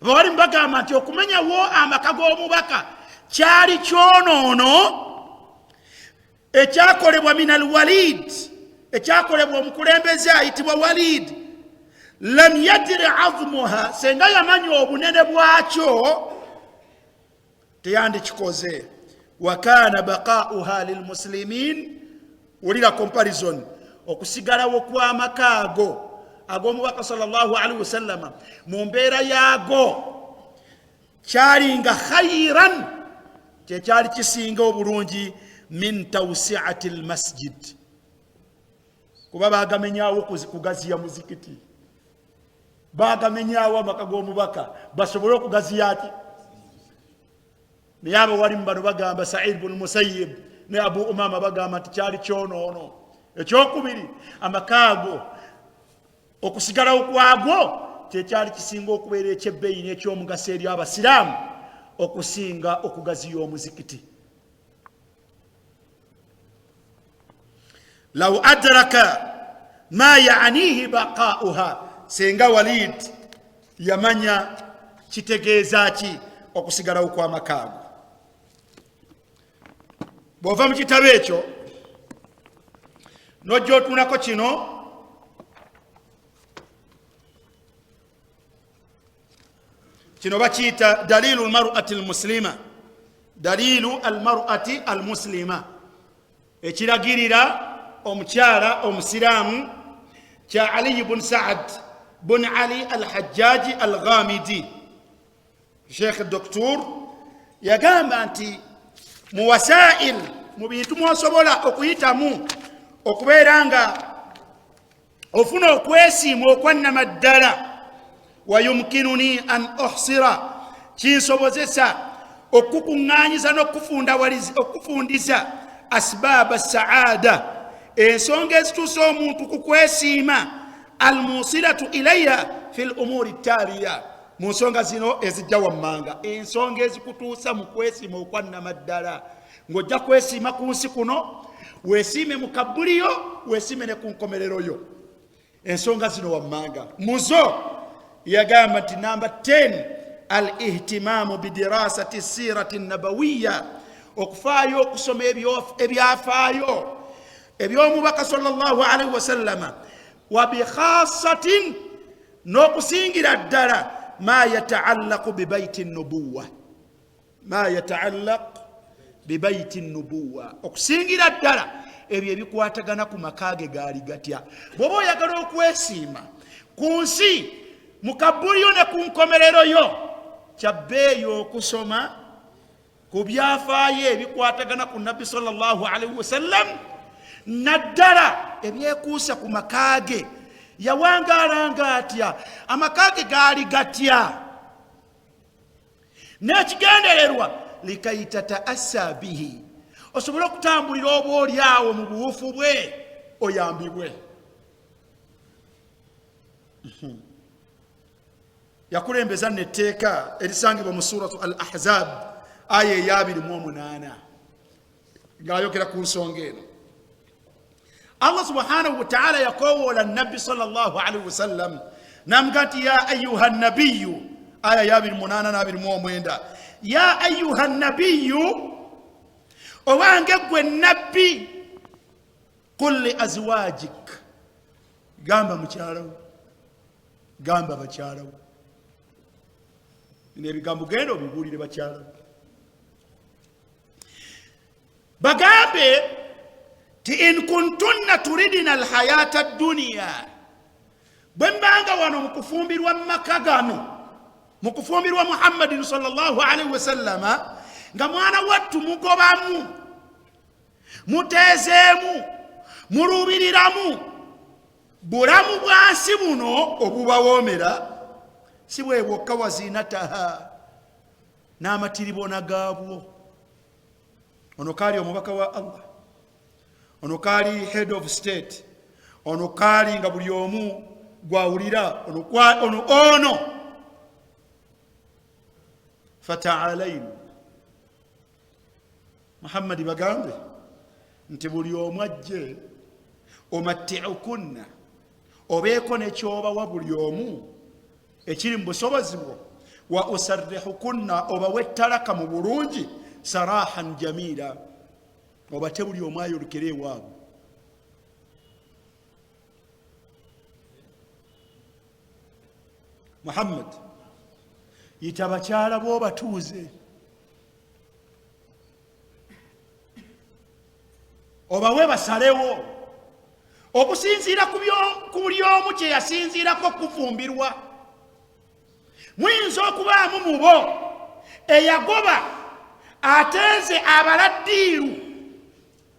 bali mbagamba nti okumenyawo amaka g'omubaka kyali kyonoono ekyakolebwa minal Walid ekyakolebwa omukulembeze ayitibwa Walid lam yadri azmuha senga yamanyi obunene bwakyo teyandikikoze wa kana baqa'uha lilmuslimin ulira comparison okusigalawo kw'amakaago ag'omubaka sallallahu alaihi wasallama mu mbeera yaago kyali nga khayran kyekyali kisinga obulungi min tawsi'ati almasjid kuba bagamenyaawo kugaziya muzikiti bagamenyaawo amaka g'omubaka basobole okugaziya ati naye abo wali mu bano bagamba Sa'id ibn Musayyib ne Abu Umama bagamba nti kyali kyonoono ekyokubiri amakaago okusigalawo kwagwo kyekyali kisinga okubeera ekyebbeeyi n'ekyomugaso eri abasiraamu okusinga okugaziya omuzikiti law adraka ma yaanihi baqa'uha senga Walid yamanya kitegeeza ki okusigalawo kw'amakaago bw'ova mu kitabo ekyo nojotunako kino bakiyita dalilu almar'ati almuslima, dalilu almar'ati almuslima, ekiragirira omukyala omusiraamu kya Ali ibn Saad bun Ali al-Hajjaji al-Ghamidi. Sheikh Doktor yagamba nti mu wasail, mu bintu mwosobola okuyitamu okubeera nga ofuna okwesiima okwannamaddala, wayumkinuni an uhsira, kinsobozesa okukuŋŋaanyiza n'okufundisa asbaaba saada, ensonga ezituusa omuntu ku kwesiima, almusilatu ilayya fi lumuri taaliya, mu nsonga zino ezijja wammanga, ensonga ezikutuusa mu kwesiima okwannamaddala, ng'ojja kwesiima ku nsi kuno, weesiime mu kabbuliyo, weesiime ne ku nkomereroyo, ensonga zino wammanga. Muzo yagamba nti namba 10 al ihtimamu bidirasati sirati nabawiya, okufaayo okusoma ebyafaayo eby'omubaka sallallahu alaihi wasallama, wa bikhasatin, n'okusingira ddala ma yataallaqu bibaiti nubuwa, ma yataallaq bibaiti nubuwa, okusingira ddala ebyo ebikwatagana ku makaage gaali gatya. bw'oba oyagala okwesiima ku nsi, mu kabbuliyo ne ku nkomereroyo, kyabbeeyo okusoma ku byafaayo ebikwatagana ku nabbi sallallahu alaihi wasallam, naddala ebyekuusa ku makaage. Yawangalanga atya, amakaage gaali gatya, n'ekigendererwa likai tataassa bihi, osobole okutambulira oba oli awo mu buwufu bwe, oyambibwe. Yakulembeza netteeka erisangibwa mu suratu al ahzab aya eya 28 ng'ayogera ku nsonga eno. Allah subhanahu wa ta'ala yakowoola nabbi sallallahu alaihi wasallam namuga nti ya ayuha nabiyu, aya ya 28 na 29, ya ayuha nabiyu, owange gwe nabbi, qul li azwajik, gamba mukyalawo, gamba bakyalawo, n'ebigambo genda obibuulire bakyalawo, bagambe ti in kuntunna turidina alhayata dduniya, bwe mbanga wano mukufumbirwa mumaka gano, mukufumbirwa Muhammadin sallallahu alaihi wasallama, nga mwana wattu mugobamu, muteezeemu, muluubiriramu, bulamu bwansi buno obubawoomera, si bwe bwokka wazinataha, n'amatiribona gaabwo. Ono kaali omubaka wa Allah, ono kaali head of state, ono kaali nga buli omu gwawulira, ono fataalain, Muhammadi bagambe nti buli omu ajje, omatti'ukunna, obeeko nekyobawa buli omu ekiri mu busobozi bwo, wa usarrihukunna, obawe ettalaka mu bulungi, sarahan jamila, obate buli omu ayolekere ewaabwe. Muhammad yita bakyala bo batuuze, obawe basalewo, okusinziira ku buli omu kye yasinziirako okufumbirwa. Muyinza okubaamu mu bo eyagoba ateeze abaladdiiru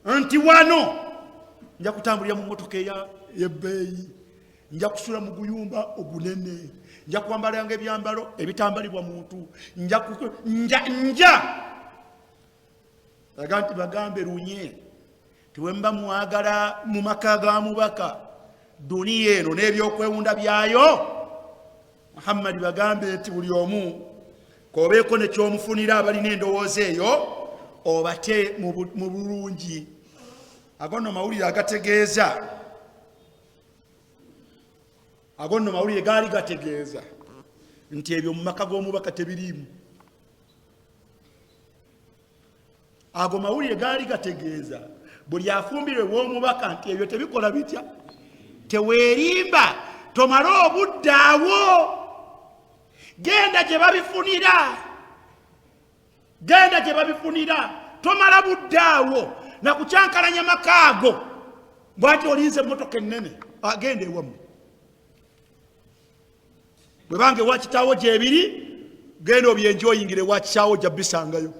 nti wano nja kutambulira mu mmotoka ey'ebbeeyi, nja kusula mu guyumba ogunene, nja kwambalanga ebyambalo ebitambalibwa muntu, nja aga nti bagambe lunye tiwemba mwagala mu maka ga mubaka duniya eno n'ebyokwewunda byayo. Muhammadi bagambe nti buli omu kobeeko nekyomufunira abalina endowooza eyo, obate mu bulungi. Agonno mawulire agategeeza, agonno mawulire gaali gategeeza nti ebyo mu maka g'omubaka tebiriimu. Ago mawulire gaali gategeeza buli afumbirwe w'omubaka nti ebyo tebikola bitya teweerimba tomale obudde awo genda gye babifunira tomala budde awo nakukyankalanya makaago bwati olinze emmotoka ennene agenda ewamu bwe bange wakitaawo gyebiri genda obyenjoyingire wakitaawo gya bisangayo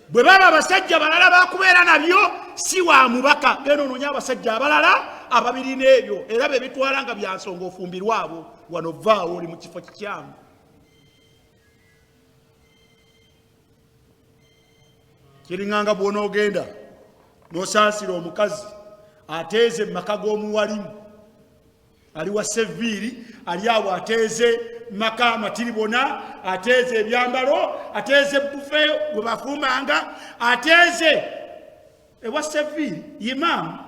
bwe baba abasajja balala bakubeera nabyo si wa mubaka genda onoonya abasajja abalala ababirina ebyo era bebitwala nga byansonga ofumbirwa abo wano vaawo oli mu kifo kikyamu kiringanga bwonoogenda nosansira omukazi ateeze maka g'omuwalimu ali wa seviiri ali awo ateeze maka matiribona ateeze ebyambalo ateeze bufe gwe bafumanga ateeze ewa seviiri imaamu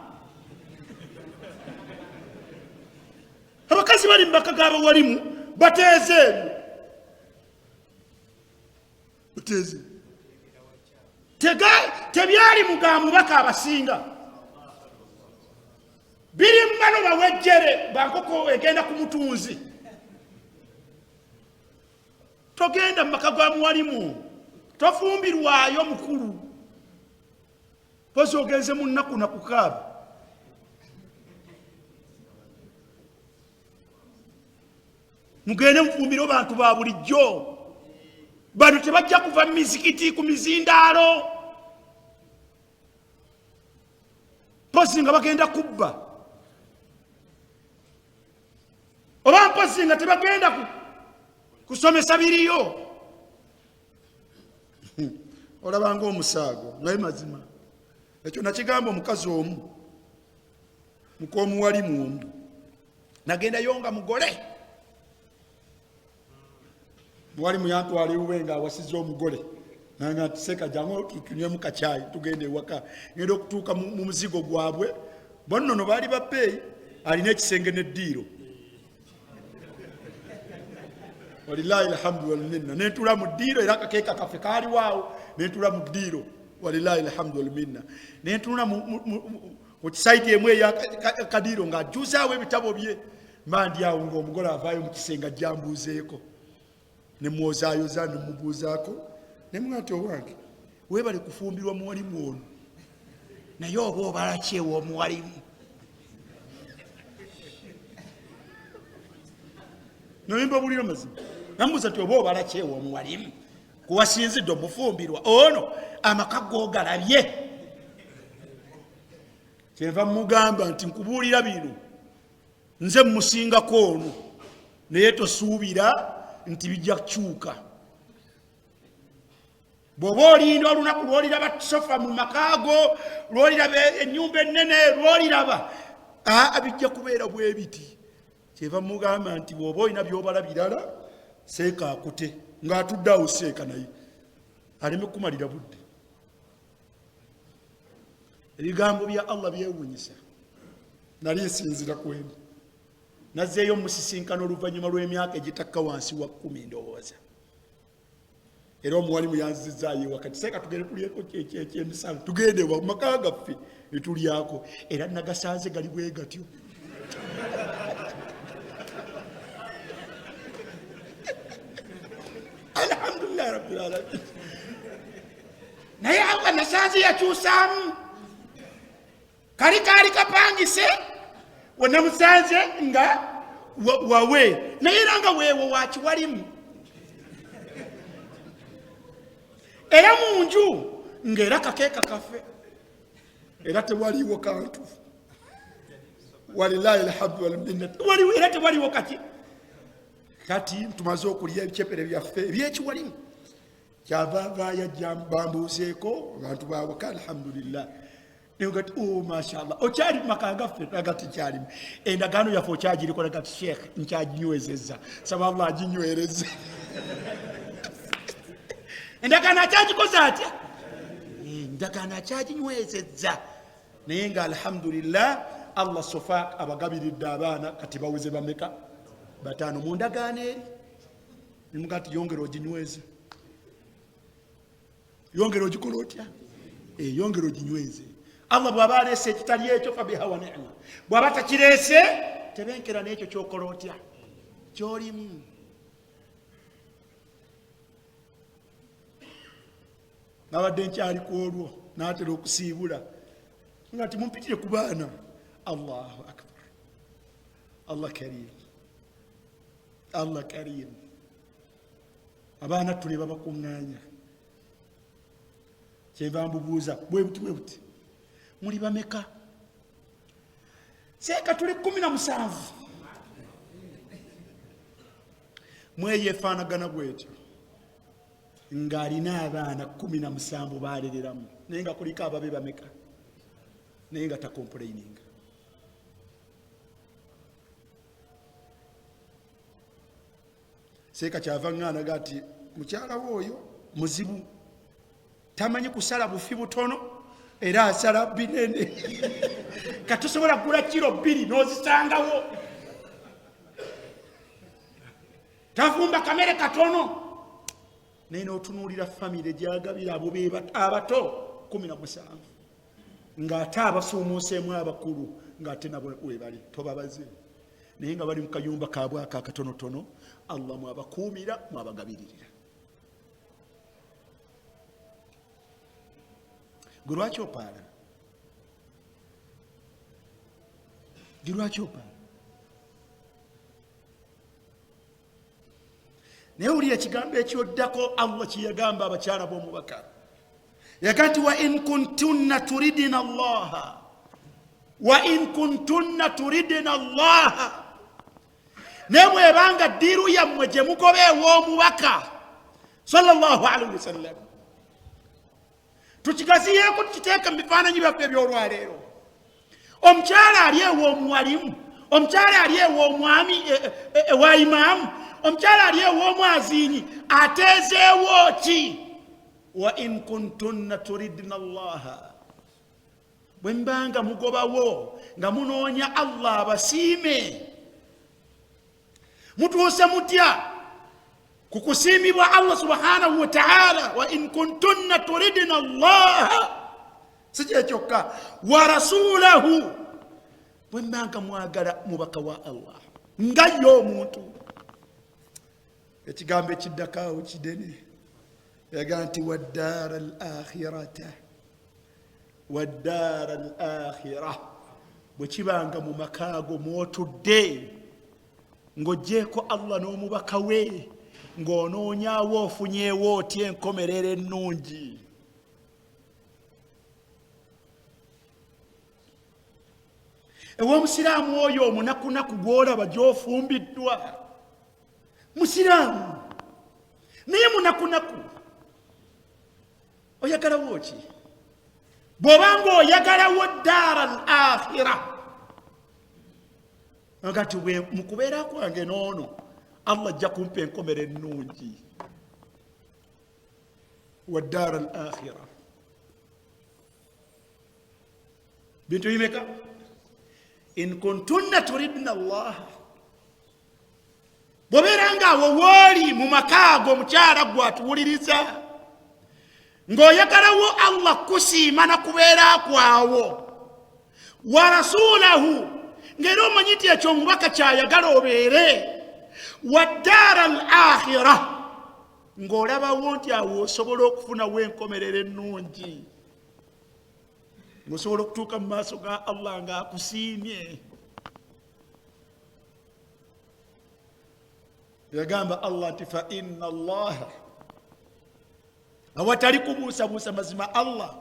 abakazi bali mu maka g'abawalimu bateeze ebyo bateeze tebyali mugamubaka abasinga biri mbano bawejjere bankoko egenda ku mutunzi togenda mu maka ga muwalimu tofumbirwayo mukulu pozi ogenze mu nnaku nakukaaba mugende mufumbire bantu ba bulijjo bano tebajja kuva mu mizikiti ku mizindaalo pozi nga bagenda kubba oba mpozi nga tebagenda kusomesa biriyo olabanga omusaago naye mazima ekyo nakigamba omukazi omu mukomuwalimu omu nagendayo nga mugole muwalimu yantwala ewuwe nga awasiza omugole nanga tiseka jangu tunywe kacaayi tugende ewaka ngenda okutuuka mu muzigo gwabwe bonnono baali bappeeyi alina ekisenge n'eddiiro walilahi alhamdu walminna nentula mu ddiiro era akakeeka kaffe kaali waawo nentula mu ddiiro walilahi alhamdu walminna nentula mu kisaidi emu eyakadiiro ng'ajjuzaawo ebitabo bye mba ndi awo ng'omugole avaayo mu kisenge ajjambuuzeeko nemwozaayoza nemubuuzaako nemwa nti owange weebale kufumbirwa muwalimu ono naye oba obala kyewa omuwalimu noyimba bulira mazima namubuuza nti oba obala kyewa omuwalimu kuwasinzidde omufumbirwa ono amaka googalabye kyenva mugamba nti nkubuulira bino nze mmusingako ono naye tosuubira nti bijja kukyuka bw'oba olinda olunaku lw'oliraba sofa mu makaago lw'oliraba ennyumba ennene lw'oliraba bijja kubeera bwe biti kyeva mugamba nti bw'oba olina by'obala birala seeka akute ng'atudde awo seeka naye aleme kumalira budde ebigambo bya Allah byewuunyisa nali nsinzira kwemu nazzeeyo musisinkano oluvannyuma lw'emyaka egitakka wansi wa 10 ndowooza era omuwalimu yanzizaayo ewaka kiseeka tugende tulyeko ekyemisango tugende wa maka gaffe netulyako era nagasanze gali bwe gatyo alhamdulillah rabbil alamin naye Allah nasanze yakyusaamu kali kaali kapangise wanamusanze nga wawe naye era nga weewo wakiwalimu era munju ng'era kakeeka kaffe era tewaliwo kantu walilahi alhamdu walminna waliwo era tewaliwo kati tumaze okulya ebicepere byaffe ebyekiwalimu kyava yajja bambuuzeeko abantu bawaka alhamdulillah negati mashallah okyali maka gaffe nagati kyalimu endagaano yaffe okyagiriko nagati sheekh nkyaginywezezza saba Allah aginywereze endagaano akyagikoze atya endagaano akyaginywezezza naye nga alhamdulillah Allah sofa abagabiridde abaana kati baweze bameka 5 mu ndagaano eri nimugati yongera oginyweze yongero gikola otya yongero ginyweze. Allah bw'aba aleese ekitali ekyo fabiha wa ni'ma, bw'aba takireese tebenkera n'ekyo kyokola otya kyolimu. Nabadde nkyali ku olwo n'atera okusiibula nga ti mumpitire ku baana. Allahu akbar, Allah karim, Allah karim. Abaana tule babakuŋŋaanya, kyenva mbubuuza bwe buti muli bameka? Seeka tuli 17. Mweyo efaanagana bwetyo ng'alina abaana 17 baaleleramu, naye nga kuliko ababe bameka, naye nga takomplaininga. Seeka kyava ŋŋaanaga ati mukyala we oyo muzibu, tamanyi kusala bufi butono era asala binene. Katusobola kugula kilo 2 n'ozisangawo, tavumba kamere katono. Naye n'otunuulira famire gyagabira abo be abato 17 ng'ate abasuumuuseemu abakulu ng'ate nabo webali tobabaze, naye nga bali mu kayumba kaabwe ako akatonotono. Allah mwabakuumira, mwabagabiririra. Gwe lwaki opaala? Gwe lwaki opaala? Naye wulira ekigambo ekyoddako Allah kye yagamba abakyala b'omubaka. Yaga nti wa in kuntunna turidina Allaha, wa in kuntunna turidina Allaha. Naye bwebanga ddiiru yammwe gye mugoba ew'omubaka sallallahu alaihi wasallam, tukigaziyeeko tukiteeka mu bifaananyi byaffe eby'olwaleero. Omukyala ali ew'omuwalimu, omukyala ali ew'omwami ewa imaamu, omukyala ali ew'omwaziinyi ateezeewo ki? Wa in kuntunna turidna Allaha. Bwe mbanga mugobawo nga munoonya Allah abasiime, mutuuse mutya ku kusiimibwa Allah subhanahu wa ta'ala? Wa in kuntunna turidna Allaha, si kyekyoka, wa rasulahu. Bwe mbanga mwagala mubaka wa Allah nga ye omuntu. Ekigambo ekiddakaawo kidene, yaga nti waddaara al-akhirata, waddaara al-akhira. Bwe kibanga mu makaago mwotudde ng'oggyeko Allah n'omubaka we, ng'onoonyaawo ofunyeewo otya enkomerero ennungi. Ew'omusiraamu oyo omunakunaku gw'olaba gy'ofumbiddwa, musiraamu naye munakunaku, oyagalawo ki? Bw'obanga oyagalawo ddaara al-akhira, ngati bwe mukubeera kwange n'ono Allah ajja kumpa enkomero ennungi. Wa ddaara al-akhira bintu bimeka? In kuntunna turidna Allah. Bw'obeera ng'awo wooli mu makaago omukyala gwe atuwuliriza, ng'oyagalawo Allah kusiima na kubeera kwawo, wa rasulahu, ng'era omanyi nti ekyo omubaka kyayagala obeere, wa ddaara al-akhira, ng'olabawo nti awo osobola okufunawo enkomerero ennungi, ng'osobola okutuuka mu maaso ga Allah ng'akusiimye. Yagamba Allah nti fa inna Allaha, awatali kubuusabuusa, mazima Allah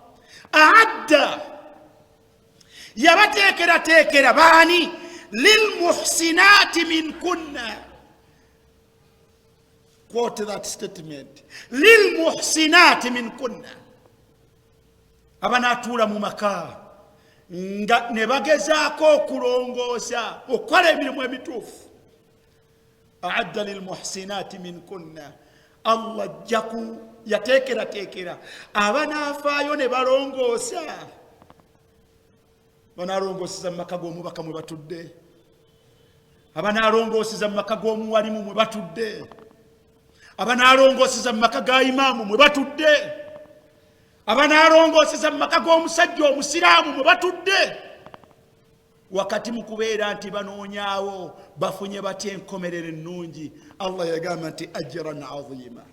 aadda, yabateekerateekera baani? Lilmuhsinaati minkunna. Quote that statement. Lilmuhsinaati minkunna. Abanaatuula mu maka nga ne bagezaako okulongoosa okukola emirimu emituufu. Aadda lilmuhsinaati minkunna. Allah jaku yateekerateekera abanaafaayo ne balongoosa. Banaalongoosiza mu maka g'omubaka mwe batudde, abanaalongoosiza mu maka g'omuwalimu mwe batudde, abanaalongoosiza mu maka ga imaamu mwe batudde, abanaalongooseza mu maka g'omusajja omusiraamu mwe batudde wakati mu kubeera nti banoonyaawo bafunye batya enkomerero ennungi. Allah yagamba nti ajran azima,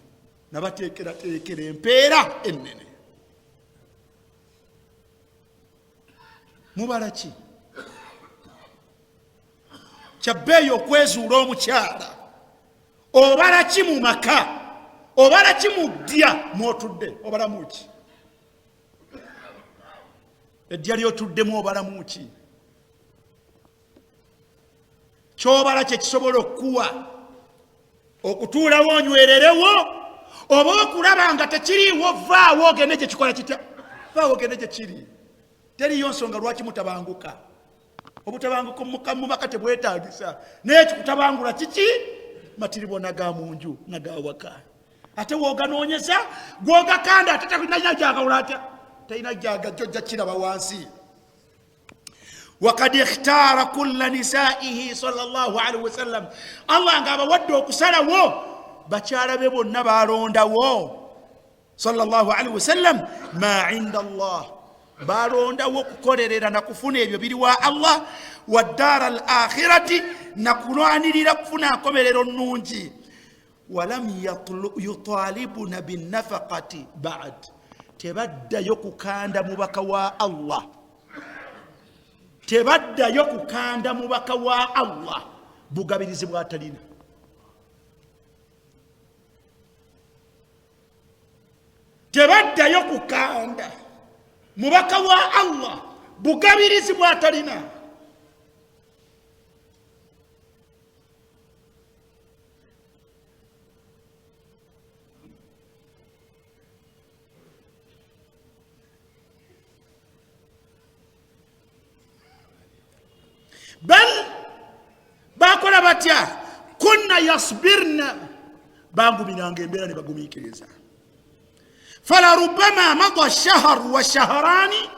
nabateekerateekera empeera ennene. mubala ki kyabbeeyi okwezuula omukyala? obala ki mu maka? obala ki mu ddya mwotudde? obalamu ki? eddya lyotuddemu obalamu ki? kyobala kye kisobola okukuwa okutuulawo onywererewo, oba okulaba nga tekiriiwo vaawo ogende gye kikola kitya? vaawo ogende gye kiri. teriyo nsonga lwaki mutabanguka. obutabanguka mu maka tebwetaagisa, naye kikutabangula kiki? matiribo naga munju naga waka. ate woganoonyeza gwogakanda ate talina gyagawula atya? talina gyagajjojja kiraba wansi. wakad ikhtara kulla nisaihi sallallahu alaihi wasallam, Allah nga abawadde okusalawo bakyala be bonna balondawo sallallahu alaihi wasallam ma inda Allah, balondawo kukolerera na kufuna ebyo biri wa Allah, wa ddara al akhirati, na kulwanirira kufuna nkomerero nnungi. walam yutalibuna binnafaqati ba'd, tebaddayo kukanda mubaka wa Allah, tebaddayo kukanda mubaka wa Allah bugabirizi bwatalina. tebaddayo kukanda mubaka wa Allah bugabirizi bwatalina. bal bakola batya? kunna yasbirna, bangumiranga embeera ne bagumiikiriza. fala rubama mada shahr wa shahrani,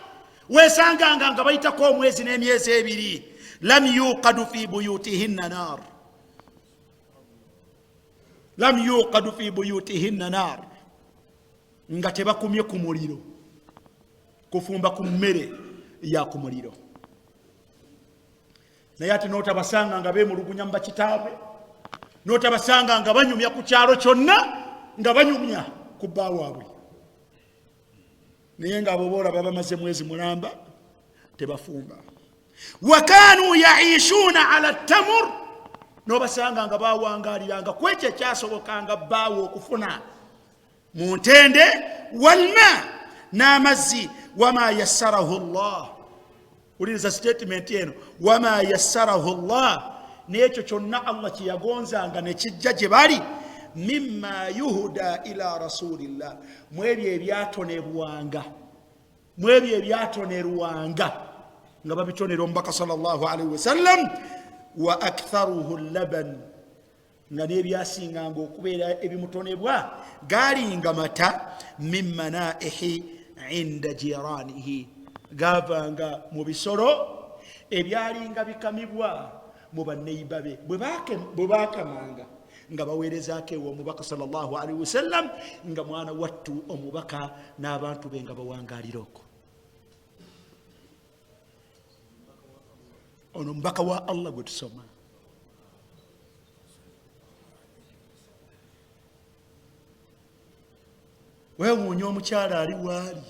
wesanganga nga bayitako omwezi n'emyezi ebiri. lam yuqadu fi buyutihinna nar, lam yuqadu fi buyutihinna nar, nga tebakumye ku muliro, kufumba ku mmere ya ku muliro. naye ate notabasanga nga bemulugunya mu bakitaabwe, notabasanga nga banyumya ku kyalo kyonna, nga banyumya ku bba waabwe. naye nga abo boolaba bamaze mwezi mulamba tebafumba. wakanu yaishuna ala tamur, nobasanga nga bawangaliranga ku ekyo ekyasobokanga bbaawe okufuna mu ntende. walma, n'amazzi. wama yassarahu Allah, uliriza statement eno, wama yassarahu Allah, n'ekyo kyonna Allah kyeyagonzanga ne kijja gye bali. mimma yuhuda ila rasulillah, mwebyo ebyatonebwanga, mwebyo ebyatonerwanga nga babitonera omubaka sallallahu alaihi wasallam. wa aktharuhu laban, nga n'ebyasinganga okubeera ebimutonebwa galinga mata. min manaihi inda jiranihi, gavanga mu bisolo ebyalinga bikamibwa mu baneiba be, bwe bakamanga nga baweerezaako ewo omubaka sallallahu alaihi wasallam, nga mwana wattu omubaka n'abantu be nga bawangalira okwo. ono mubaka wa Allah gwe tusoma. weewuunya omukyala ali waali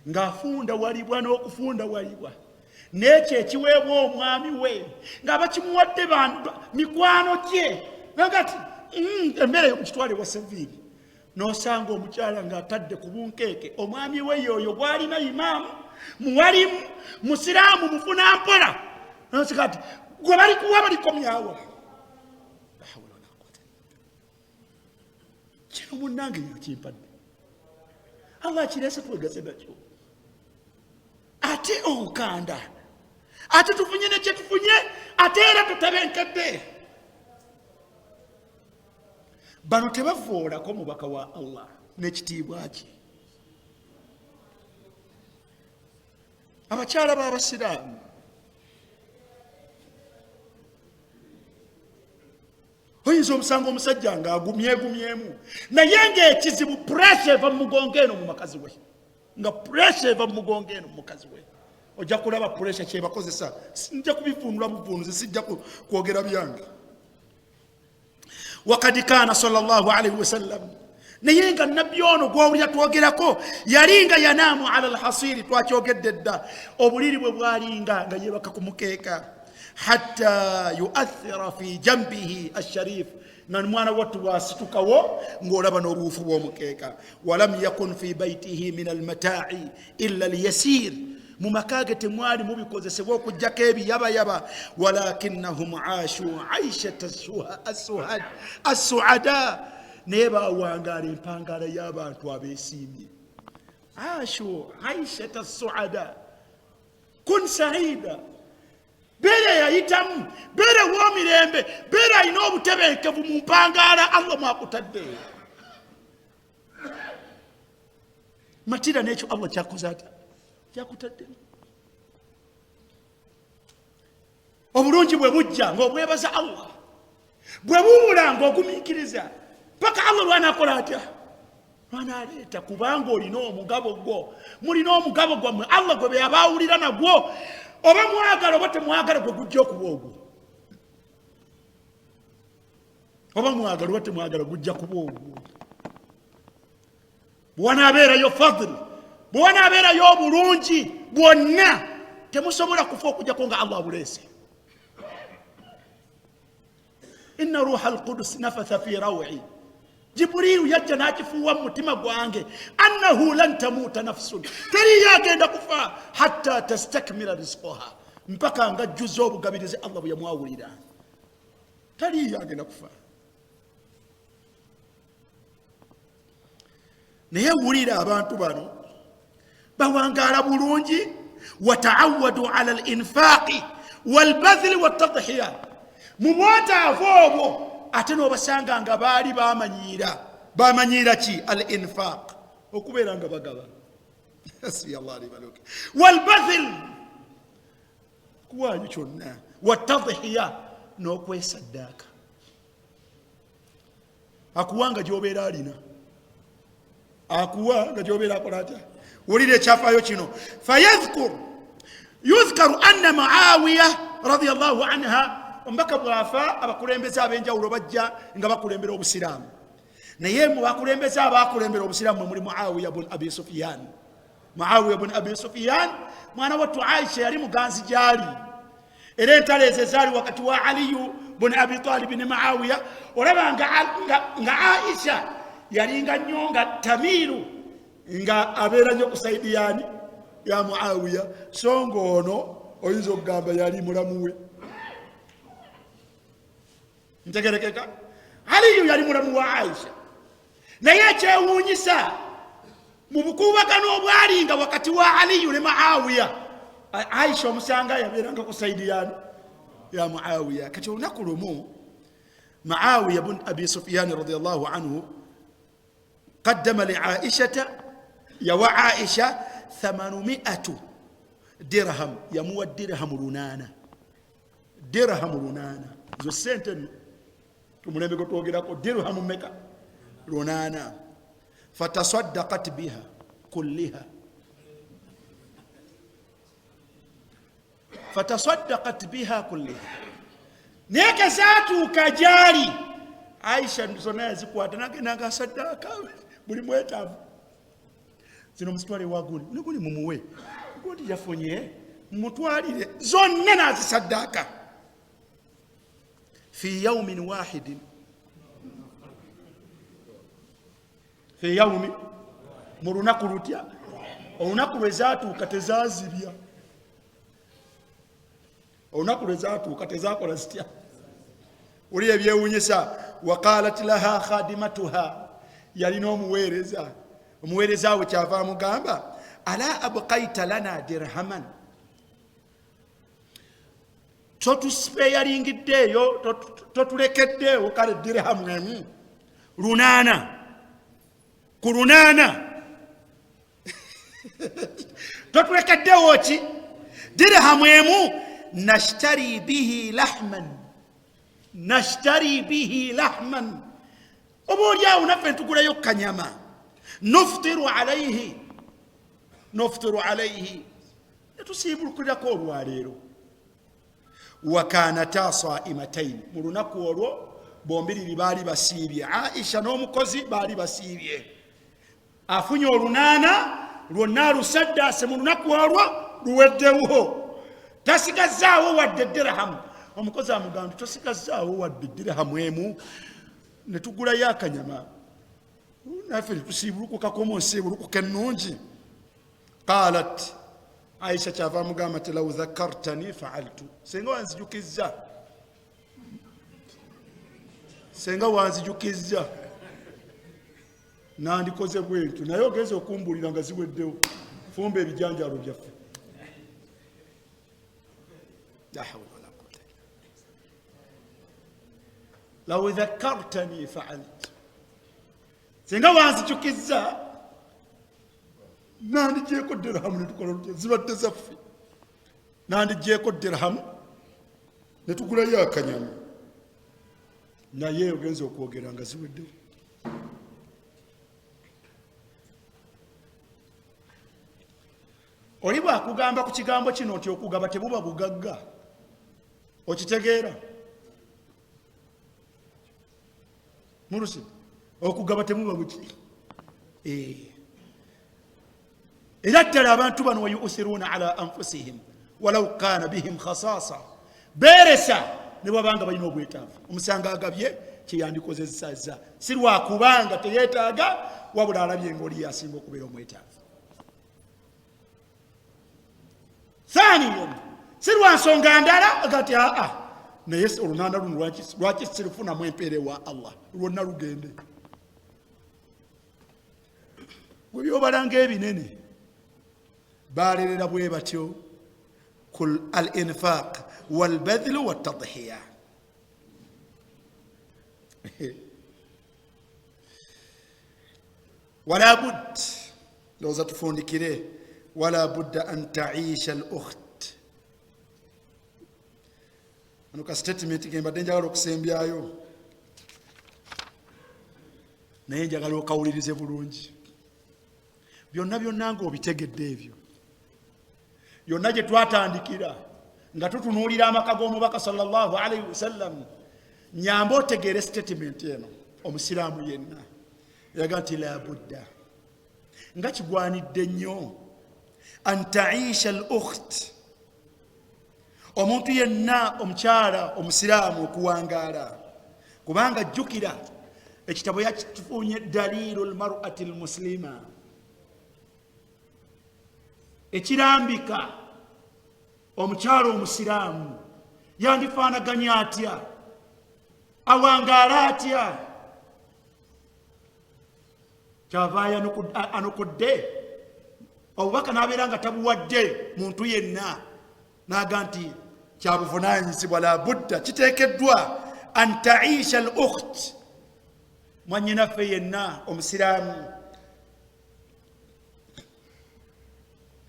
ng'afunda walibwa n'okufunda walibwa, n'ekyo ekiweebwa omwami we nga bakimuwadde mikwano gye, nagati emmere yokukitwala ewa seviiri, n'osanga omukyala ng'atadde ku bunkeeke. omwami we yoyo gwalina imaamu muwalimu musiraamu mufuna mpola, nosika ti gwe balikuwa balikomyawo. kino munnange yakimpadde, Allah kireese twegase nakyo. ate onkanda, ate tufunye nekyetufunye, ate era tutabenkedde. bano tebavoolako mubaka wa Allah n'ekitiibwa kye. abakyala b'abasiraamu oyinza owuliriza omusango omusajja nga agumyegumyemu naye ng'ekizibu puresha eva mu mugongo eno mu makazi we, nga puresha eva mu mugongo eno mu mukazi we. Ojja kulaba puresha kyebakozesa. Sinja kubivuunula buvuunuzi, sijja kwogera byange. Wakad kaana sallallahu alaihi wasallam, naye nga nabbi ono gw'owulira twogerako yalinga yanaamu ala alhasiri, twakyogedde dda, obuliri bwe bwalinga nga yeebaka ku mukeeka, hatta yuathira fi jambihi asharif, nga mwana wattu bwasitukawo ng'olaba n'obuufu bw'omukeeka. Walam yakun fi baitihi min almataa'i illa alyasir, mu makaage temwali mubikozesebwa okujjako ebiyabayaba. Walakinnahum aashu aishata assuada, naye bawangaala empangaala y'abantu abeesiimye. Aashu aishata assuada, kun saida, beera yayitamu, beera w'omirembe, beera alina obutebenkevu mu mpangaala Allah mwakutadde. Matira n'ekyo Allah kyakoze ata yakutadde. Obulungi bwe bujja ng'obwebaza Allah, bwe bubula ng'ogumiikiriza, paka Allah lwanakola atya, lwanaleeta. Kubanga olina omugabo gwo, mulina omugabo gwammwe Allah gwe beyabaawulira nagwo. Oba mwagala oba temwagala gwe gujja okuba ogwo, oba mwagala oba temwagala gujja kuba ogwo. Bw'wanaabeerayo fadli, bw'wanaabeerayo obulungi bwonna, temusobola kufa okujjako nga Allah abuleese. Inna ruha alqudus nafatha fi raw'i, Jibrilu yajja n'akifuuwa mu mutima gwange, annahu lan tamuuta nafsun, teri yagenda kufa hatta tastakmila rizqaha, mpaka nga ajjuza obugabirizi Allah bwe yamwawulira. Teri yagenda kufa. Naye wulira abantu bano bawangaala bulungi, wataawadu ala al-infaqi wal-badhli wat-tadhiya, mu bwetaavu obwo ate n'obasanga nga baali bamanyiira ki? Al-infaq, okubeera nga bagaba. Wal-badhli, kuwaayo kyonna, wat-tadhiya, n'okwesaddaaka. Akuwa nga gy'obeera alina, akuwa nga gy'obeera akola atya. Wulira ekyafaayo kino. Yuzkaru anna Muawiya radiyallahu anha, omubaka bwafa abakulembeze ab'enjawulo bajja nga bakulembera obusiraamu, naye mu bakulembeze abakulembera obusiraamu muli Muawiya bun Abi Sufyan. Muawiya bun Abi Sufyan mwana wattu Aisha yali muganzi gyali, era entalo ezo ezaali wakati wa Aliyu bun Abi Talib ne Muawiya. Olaba nga Aisha yalinga nnyo nga Tamiru nga abeera nnyo ku saidi yani ya Muawiya, so ng'ono oyinza okugamba yali mulamu we. Ntegerekeka? Aliyu yali mulamu wa Aisha, naye ekyewuunyisa mu bukuubagano obwalinga wakati wa Aliyu ne Muawiya, Aisha omusanga yabeeranga ku saidi yani ya Muawiya. Kati olunaku lumu Muawiya bun Abi Sufyan radiyallahu anhu qaddama li Aishata, yawa Aisha 800 dirham, yamuwa dirham lunana. Dirham lunana zo sente tumulembe gotwogerako, dirham meka lunana. Fatasaddaqat biha kulliha, fatasaddaqat biha kulliha, neke zaatuuka gyali Aisha zonna yazikwata nagenda nga saddaaka buli mwetaavu. Zino mutwale waguli niguli mumuwe godi yafunye mutwalire zonna nazisaddaaka. Fi yawmin wahidin, fi yawmi, mu lunaku lutya, olunaku lwe zaatuuka tezazibya, olunaku lwe zaatuuka tezakola zitya. Oli ebyewuunyisa. Waqalat laha khadimatuha, yalina omuweereza, omuweereza we kyava amugamba, ala abqaita lana dirhaman, totuspeyaringiddeeyo, totulekeddeewo kale dirhamu emu lunana, ku lunana totulekeddeewo ki? Dirhamu emu, nashtari bihi lahman, nashtari bihi lahman oboolyawo naffe ntugulayo kanyama nuftiru alayhi netusiibulukulirako olwaleero wakanata saimataini mu lunaku olwo bombiriri baali basiibye Aisha n'omukozi baali basiibye afunye olunaana lwonna lusaddaase mu lunaku olwo luweddewo tasigazaawo wadde dirhamu omukozi amugamba tosigazaawo wadde dirhamu emu netugulayo akanyama naffe netusiibulukukako munsiibulukuka ennungi qalat Aisha kyava amugamba ti law dhakartani faaltu senga wanzijukizza nandikoze bwentyo naye ogenza okumbulira nga ziweddewo fumba ebijanjalo byaffe law dhakartani faaltu senga wanzijukizza nandigyeko dirhamu netukola lutya zibadde zaffe nandigyeko dirhamu netugulayo akanyama naye ogenza okwogera nga ziweddewo oli bwakugamba ku kigambo kino nti okugaba tebuba bugagga okitegeera mulusi okugaba temuba buki era ddala abantu bano wayusiruuna ala anfusihim walau kana bihim khasasa beresa ne bwabanga balina obwetaavu omusanga agabye kyeyandikozesaza si lwakubanga teyeetaaga wabula alabye ngaoli yasinga okubeera omwetaavu thaniyan si lwansonga ndala agati naye olunaana luno lwaki sirufunamu empeere wa Allah lwonna lugende webyobalanga ebinene balerera bwe batyo kul al-infaq wal-badl wat-tadhiya wala bud loza tufundikire wala budda an ta'isha al-ukht anuka statement gemba denjagala okusembyayo naye njagala okawulirize bulungi byonna nga obitegedde ebyo yonna gye twatandikira nga tutunuulira amaka g'omubaka sallallahu alaihi wasallam nyamba otegeere statement eno omusiraamu yenna yaga nti la budda nga kigwanidde nnyo an taisha al ukht omuntu yenna omukyala omusiraamu okuwangaala kubanga jjukira ekitabo yakifunye dalilu lmar'ati lmuslima ekirambika omukyalo omusiraamu yandifaanaganya atya awangaala atya kyavaayo anokodde obubaka n'abeera nga tabuwadde muntu yenna naga nti kyabuvunaanyizibwa la budda kiteekeddwa an taisha al ukht mwannyinaffe yenna omusiraamu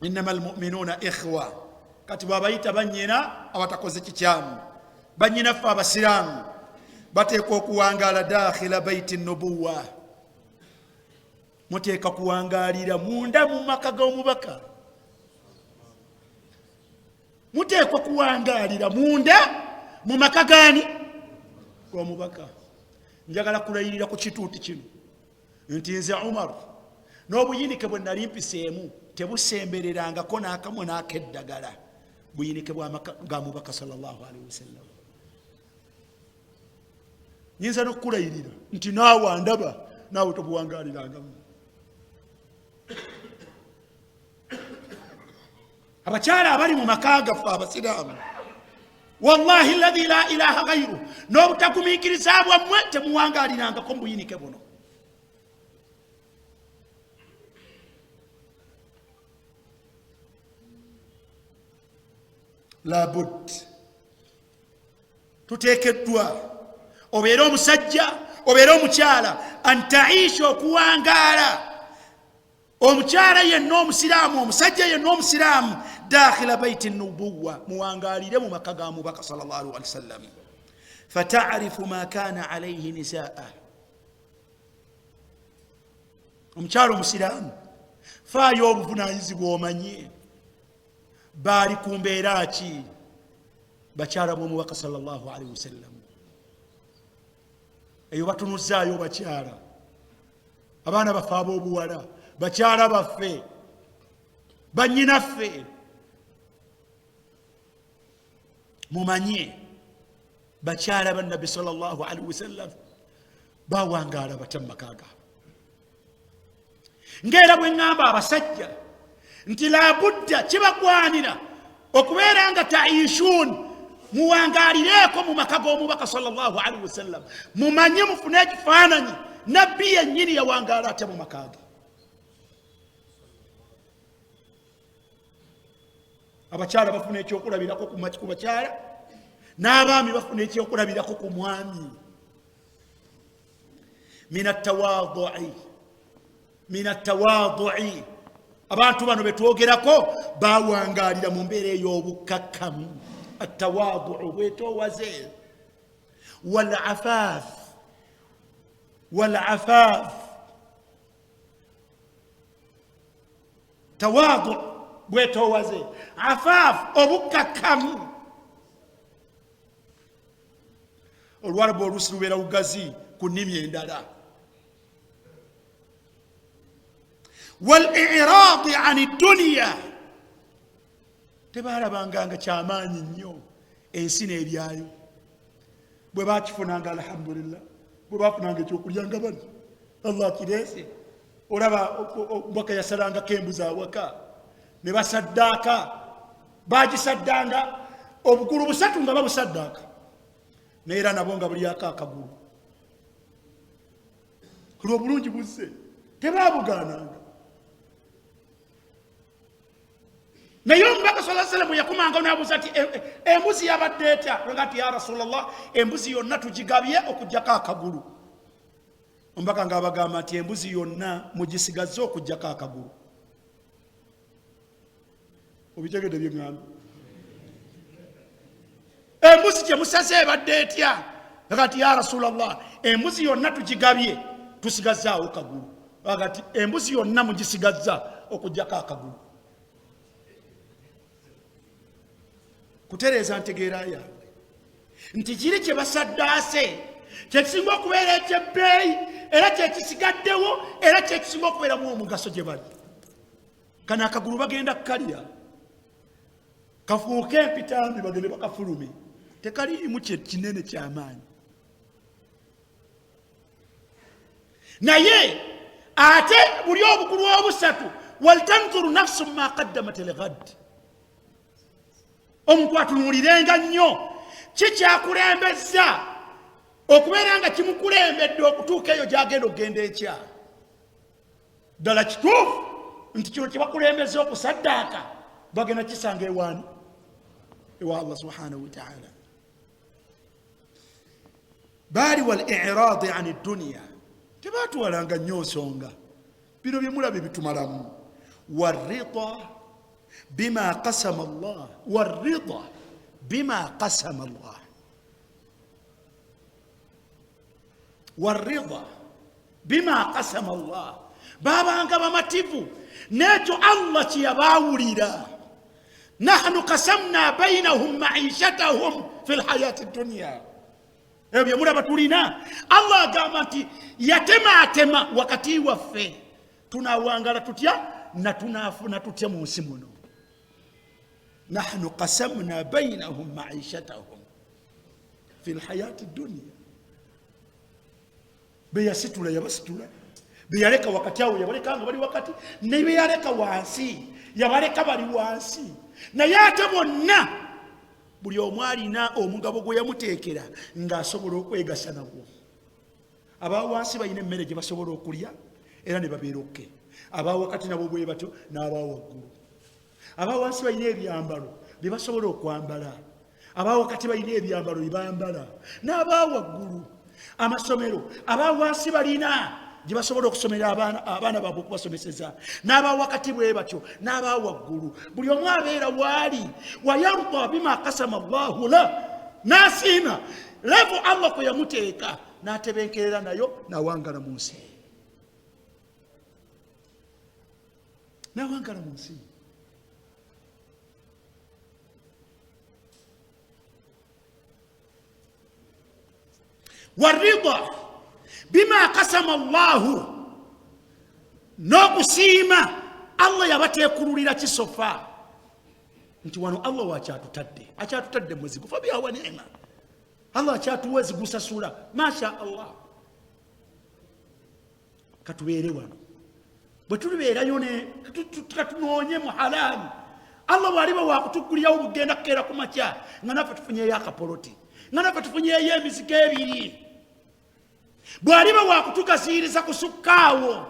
innama almu'minuna ikhwa kati bwabayita bannyina abatakoze kikyamu bannyinaffe abasiraamu bateekwa okuwangaala dakhila baiti nubuwa muteeka kuwangaalira munda mu maka g'omubaka muteekwa kuwangaalira munda mu maka gani g'omubaka njagala kulayirira ku kituuti kino nti nze Umar n'obuyinike bwe nali mpiseemu tebusembererangako n'akamu n'akeddagala buyinike bwa mubaka sallallahu alaihi wasallam nyinza n'okulayirira nti naawe andaba naawe tobuwangalirangamu abakyala abali mu maka gaffe abasiraamu wallahi alladhi la ilaha ghayru n'obutagumiikiriza bwammwe temuwangalirangako mu buyinike buno la bud tuteekeddwa obeera omusajja obeera omukyala antaisha okuwangaala omukyala yenna omusiraamu omusajja yenna omusiraamu dakhila baiti nubuwa muwangalire mu maka ga mubaka sallallahu alaihi wasallam فتعرف ما كان عليه نساءه. omukyalo omusiraamu faayo obuvunaanyizibwa omanye baali ku mbeera ki bakyala b'omubaka sallallahu alaihi wasallam. eyo batunuzaayo bakyala, abaana baffe ab'obuwala, bakyala baffe, bannyinaffe, mumanye bakyala bannabbi sallallahu alaihi wasallam bawangaala batya mu maka gaabwe. ng'era bwe ŋŋamba abasajja nti labudda kibagwanira okubeera nga taishuun muwangaalireko mu maka g'omubaka sallallahu alaihi wasallam, mumanye mufune ekifaananyi nabbi yennyini yawangaala atya mu maka ge. abakyala bafuna ekyokulabirako ku bakyala, n'abaami bafuna ekyokulabirako ku mwami. min atawadu'i, abantu bano betwogerako bawangaalira mu mbeera ey'obukakkamu. atawadu'u bwetoowaze, walafaaf tawadu bwetoowaze, afaaf obukakkamu. olwalaba oluusi lubeera lugazi ku nnimi endala. wal-i'raadi ani dduniya, tebaalabanganga kyamaanyi nnyo ensi n'ebyayo. bwe baakifunanga alhamdulillah, bwe baafunanga ekyokulya nga bali allah kireese. olaba omubaka yasalangako embuzi awaka ne basaddaaka, baagisaddanga obugulu busatu nga babusaddaaka, neera nabo nga bulyako akagulu. olw'obulungi buzze tebaabugaananga. naye omubaka sallallahu alaihi wasallam yakumanga n'abuuza ati embuzi yabadde etya? ati ya rasulallah, embuzi yonna tugigabye okugjako akagulu. omubaka ng'abagamba nti embuzi yonna mugisigazze okugjako akagulu. obitegedde bye ŋŋamba? embuzi gye musaze ebadde etya? ati ya rasulallah, embuzi yonna tugigabye tusigazzaawo kagulu. ati embuzi yonna mugisigazza okugjako akagulu. kutereeza ntegeera yaabwe nti kiri kye basaddaase kyekisinga okubeera ekyebbeeyi, era kyekisigaddewo, era kyekisinga okubeeramu omugaso gye bali. kano akagulu bagenda kukalya kafuuke empitambi bagende bakafulume, tekaliimu kinene kyamaanyi. naye ate buli obugulu obusatu, waltanzuru nafsu ma qaddamat lighad, omuntu atunuulirenga nnyo kikyakulembeza okubeera nga kimukulembedde okutuuka eyo gyagenda okugenda ekya. ddala kituufu nti kino kyebakulembeza okusaddaaka bagenda kisanga ewaani? ewa allah subhanahu wa ta'ala. baali wal-i'raadi ani dduniya, tebaatuwalanga nnyo nsonga. bino bye mulabe bitumalamu. warida bima qasama Allah, warida bima qasama Allah, warida bima qasama Allah. babanga bamativu n'ekyo allah kye yabaawulira. nahnu qasamna bainahum maishatahum fi lhayati dduniya. ebyo bye mulaba tulina, allah agamba nti yatematema wakati waffe, tunawangala tutya na tunaafuna tutya mu nsi muno. nahnu qasamna bainahum maishatahum fi lhayati dduniya. beyasitula yabasitula, beyaleka wakati awo yabaleka nga bali wakati, ne beyaleka wansi yabaleka bali wansi. naye ate bonna buli omu alina omugabo gwe yamuteekera ng'asobola okwegasa nagwo. abawansi balina emmere gye basobola okulya era ne babeera okke. abawakati nabo bwe batyo n'abawaggulu. abawansi balina ebyambalo bye basobola okwambala, abawakati balina ebyambalo bye bambala, n'abawaggulu. amasomero abawansi balina gye basobola okusomera abaana baabwe okubasomeseza, n'abawakati bwe batyo, n'abawaggulu. buli omu abeera waali. wayarda bima qasama Allahu la, n'asiima level Allah kwe yamuteeka n'atebenkerera nayo n'awangala mu nsi. N'awangala mu nsi. Warida bima kasama Allahu, n'okusiima Allah yabateekululira kisofa nti wano Allah wakyatutadde, akyatutadde mwezi gufa byawa neema. Allah akyatuwezi gusasula, masha Allah. Katubeere wano bwe tulibeerayo katunoonye mu halaali. Allah bw'aliba wakutugulirawo bugenda kukeera ku makya nga naffe tufunyeeyo akapoloti, nga naffe tufunyeeyo emizigo ebiri. Bw'aliba wakutugasiiriza kusukkaawo,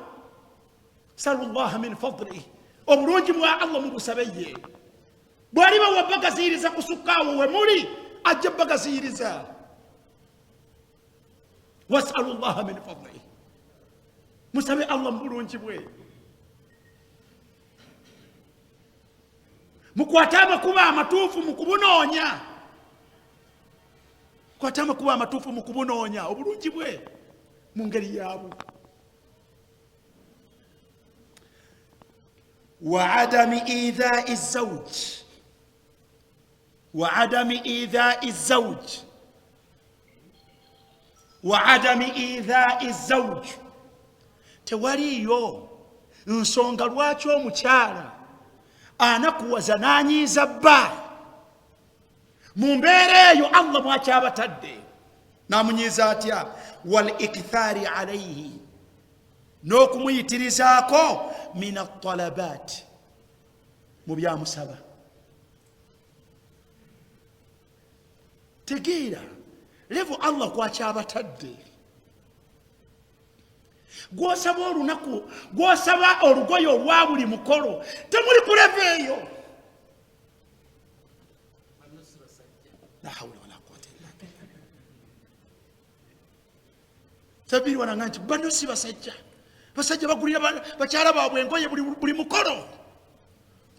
sallallahu min fadlihi, obulungi bwa Allah mubusabe ye. Bw'aliba wabagasiiriza kusukkaawo we muli, ajja bagasiiriza. Wasalullaha min fadlihi, musabe Allah mu bulungi bwe. Mukwate amakuba amatuufu mu kubunoonya, mukwate amakuba amatuufu mu kubunoonya obulungi bwe mu ngeri yaabwo. وعدم إيذاء الزوج، وعدم إيذاء الزوج، وعدم إيذاء الزوج. Tewaliyo nsonga lwaki omukyala anakuwaza n'anyiiza bba mu mbeera eyo Allah mwakyabatadde n'amunyiiza atya. Wal ikthari alayhi, n'okumuyitirizaako min at-talabat, mu byamusaba. Tegeera levo Allah kwakyabatadde. Gw'osaba olunaku, gw'osaba olugoye olwa buli mukolo, temuli ku levo eyo. La hawla wala quwwata illa billah. Tabiri wananga nti bano si basajja. Basajja bagulira bakyala baabwe engoye buli mukolo.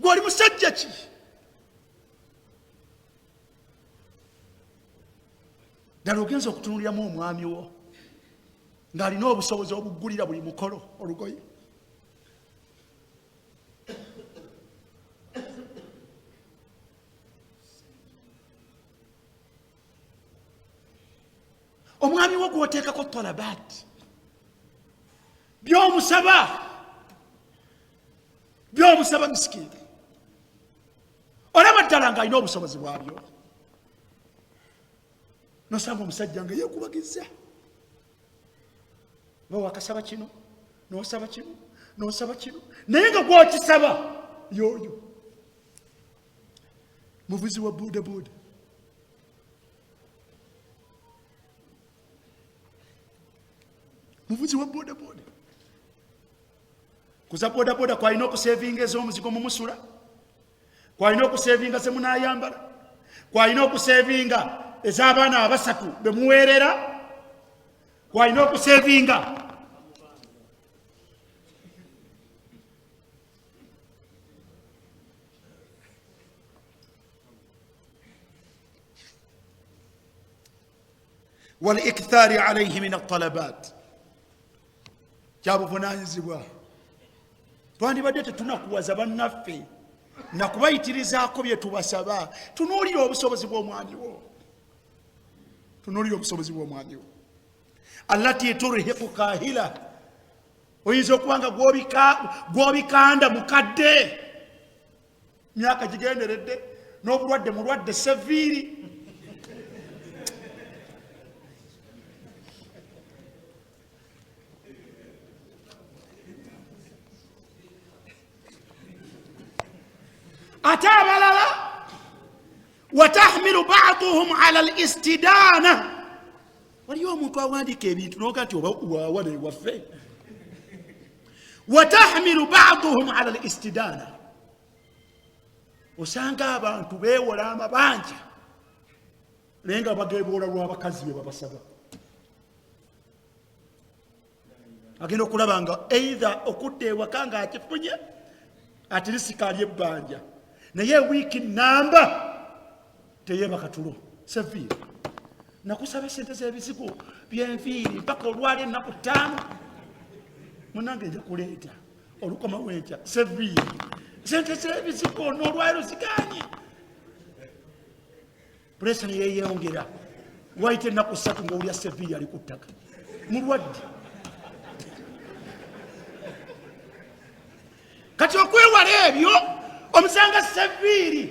Gw'oli musajja ki? Ddala ogenza okutunuliramu omwami wo ng'alina obusobozi obugulira buli mukolo olugoye. Omwami wo gw'oteekako talabaati, by'omusaba misikini, olaba ddala ng'alina obusobozi bwabyo. Nosanga omusajja nga yeekubagiza, nga wakasaba kino, n'osaba kino, n'osaba kino, naye nga gw'okisaba y'oyo muvuzi wa bodaboda. Muvuzi wa bodaboda, kuza bodaboda kwalina okusevinga ez'omuzigo mumusula, kwalina okusevinga ze munaayambala, kwalina okusevinga ez'abaana abasatu bemuweerera, kwalina okusevinga wal ikthari alayhi min at-talabat. Kyabuvunanyizibwa. Twandibadde tetunakuwaza bannaffe na kubayitirizaako bye tubasaba. Tunuulira obusobozi bw'omwami wo, tunuulira obusobozi bw'omwami wo. Allati turhiqu kahila, oyinza okuba nga gw'obikanda mukadde, myaka gigenderedde, n'obulwadde mulwadde seviiri. Ate abalala watahmilu ba'duhum ala al-istidana. Waliyo omuntu awandiika ebintu noga nti oba wawane waffe. Watahmilu ba'duhum ala al-istidana, osanga abantu beewola amabanja naye nga bageeboola lw'abakazi be babasaba. Agenda okulaba nga either okudda ewaka ng'akifunye ati lisika ly'ebbanja, naye wiiki namba teyeebaka tulo seviiri, nakusaba sente z'ebizigo byenviiri mpaka olwali ennaku 5 munange nja kuleeta olukoma wenkya seviiri sente z'ebizigo n'olwaliro ziganye puresa neyeyongera waite ennaku 3 ng'olya seviiri ali ku ttaka mulwadde kati okwewala ebyo omusanga seviiri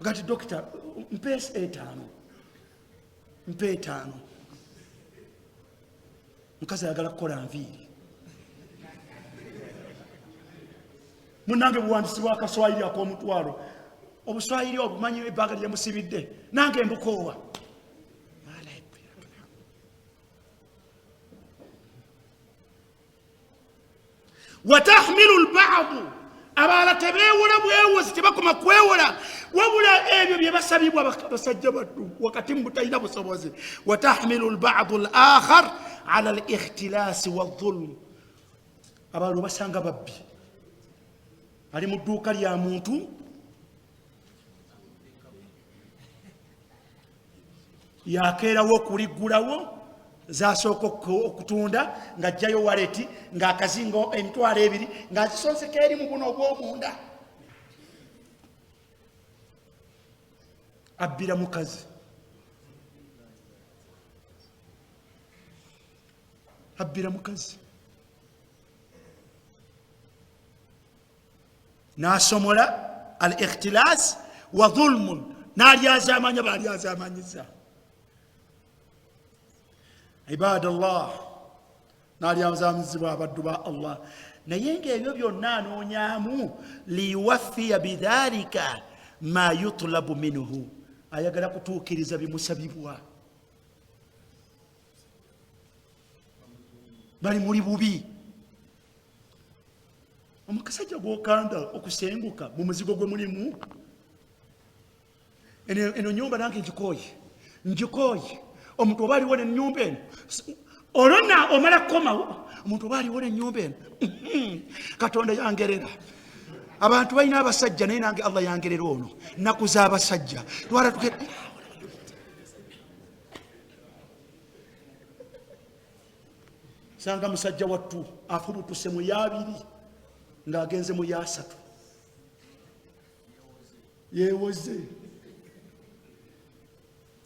gati dokita mpe 5 mukazi ayagala kukola nviiri munange buwandisi bwakaswayiri ak'omutwalo obuswayiri obumanyi ebbanga lyemusibidde nange mbukoowa watahmilu lbadu abalala tebeewola bwewozi tebakoma kwewola wabula ebyo bye basabibwa basajja baddu wakati mutalina busobozi watahmilu lbadu lakhar ala likhtilasi waldhulm abalala basanga babbi ali mu dduuka lya muntu yakeerawo okuliggulawo zasooka okutunda ng'ajjayo waleti ng'akazinga 2 ng'azisonseka eri mu buno obw'omunda abbira mukazi n'asomola al ikhtilas wa dhulmun n'alyazaamanya baalyazaamanyizza ibadallah n'alyazaamanyizibwa abaddu ba Allah naye ng'ebyo byonna anoonyaamu liyuwaffiya bidhalika ma yutlabu minhu ayagala kutuukiriza bimusabibwa bali muli bubi omukasajja gw'okanda okusenguka mu muzigo gwe mulimu eno nyumba nange njikooye omuntu oba aliwo n'ennyumba eno olona omala kukomawo omuntu oba aliwo n'ennyumba eno katonda yangerera abantu balina abasajja naye nange Allah yangerera ono nnaku z'abasajja twala sanga musajja wattu afubutuse mu ya2 ng'agenze mu ya3 yeewoze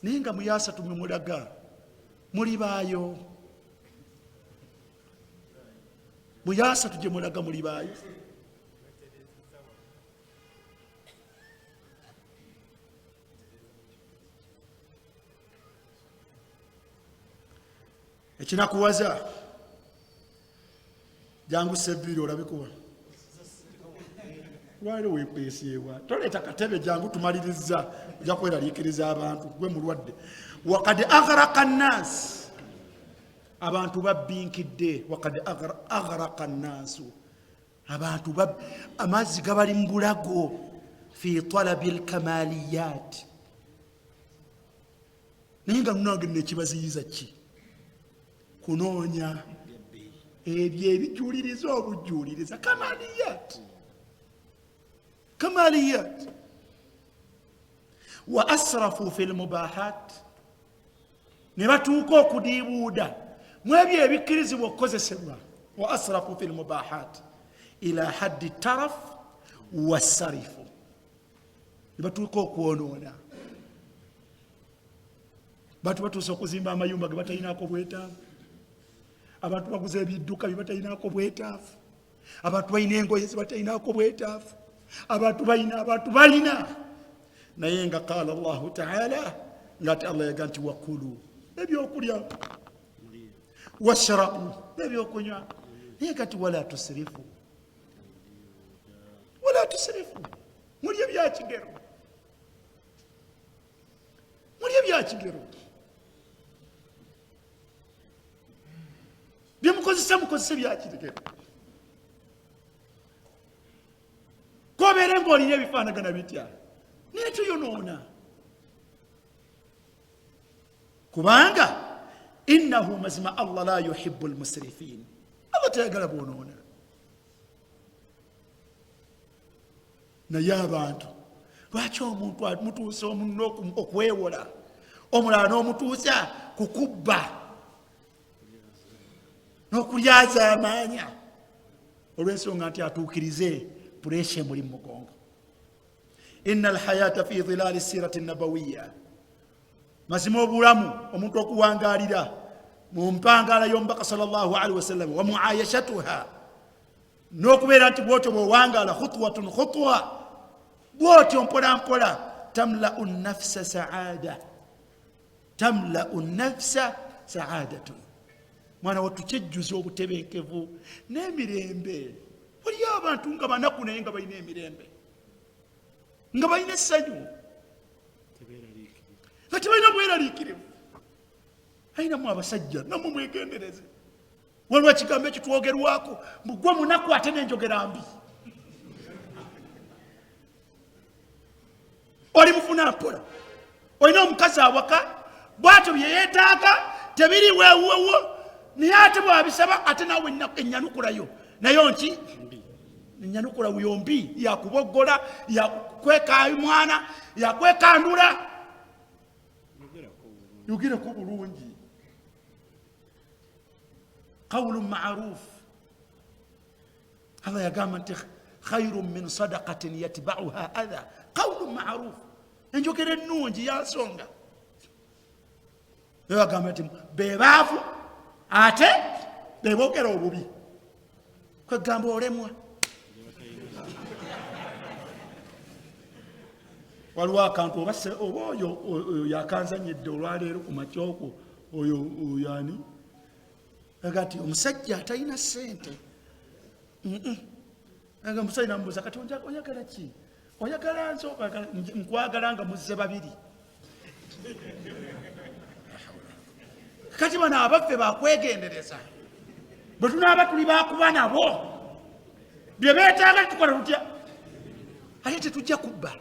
naye nga mu ya3 mwe mulaga mulibaayo mu ya3 gye mulaga mulibaayo ekinakuwaza jangu seviiri olabikuwa lwaliro wekwesyewa toleeta katebe jangu tumaliriza ojja kweraliikiriza abantu gwe mulwadde wakad aghraqa nnaas abantu babbinkidde wakad aghraqa nnaasu abantu amazzi gabali mu bulago fi talabi lkamaliyat naye nga nunange nekibaziyiza ki kunoonya ebyo ebijuuliriza obujuuliriza kamaliyat wa asrafu fi lmubahat ne batuuka okudiibuuda mu ebyo ebikkirizibwa okukozesebwa wa asrafu fi lmubahat ila haddi taraf wassarifu ne batuuka okwonoona bantu batuusa okuzimba amayumba ge batalinako bwetaavu abantu baguza ebidduka bye batalinako bwetaavu abantu balina engoye ze batalinako bwetaavu abantu balina naye nga qala Allahu taala ngati Allah yaga nti wakulu ebyokulya washrabu ebyokunywa naye kati wala tusrifu mulye byakigero mukozese byakigero kobeere ng'olina ebifaanagana bitya naye tuyonoona kubanga innahu mazima Allah la yuhibbu almusrifin Allah tayagala boonoona naye abantu lwaki omuntu amutuusa omunno okwewola omulala n'omutuusa kukubba n'okulyaza amaanya olw'ensonga nti atuukirize puresha emuli mu mugongo. inna alhayata fi dhilaali sirati nabawiya, mazima obulamu omuntu okuwangalira mu mpangala y'omubaka sallallahu alaihi wasallam wa muayashatuha, n'okubeera nti bwotyo bwowangala khutwatun khutwa bwotyo mpola mpola, tamla'u nafsa saada, tamla'u nafsa saadatun, mwana wattu kyejjuza obutebenkevu n'emirembe. Waliyo abantu nga banaku naye nga balina emirembe, nga balina essanyu, nga tebalina bweraliikirivu. Ayinamu abasajja namwe mwegendereze. Waliwo ekigambo ekitwogerwako mugwe munaku ate n'enjogera mbi. Oli mufuna mpola, olina omukazi awaka bwatyo bye yeetaaga tebiri weewuwewo, naye ate bwabisaba ate naawe ennyanukulayo nayo nki ennyanukula yombi yakuboggola, yakweka mwana, yakwekandula. Yogerako bulungi. Qawlun ma'ruf, Allah yagamba nti khayrun min sadaqatin yatba'uha adha. Qawlun ma'ruf, enjogera ennungi yansonga. Yagamba nti bebaavu ate beboogera obubi, kwegamba olemwa. Waliwo akantu oba oyo yakanzanyedde olwaleero ku makyoko oyo yani agati omusajja atalina ssente. Nga musajja namubuuza kati oyagala ki? Oyagala nkwagala nga muzze babiri. Kati bano abaffe bakwegendereza, bwe tunaaba tuli bakuba nabo bye beetaaga tukola tutya, ate tetujja kubba.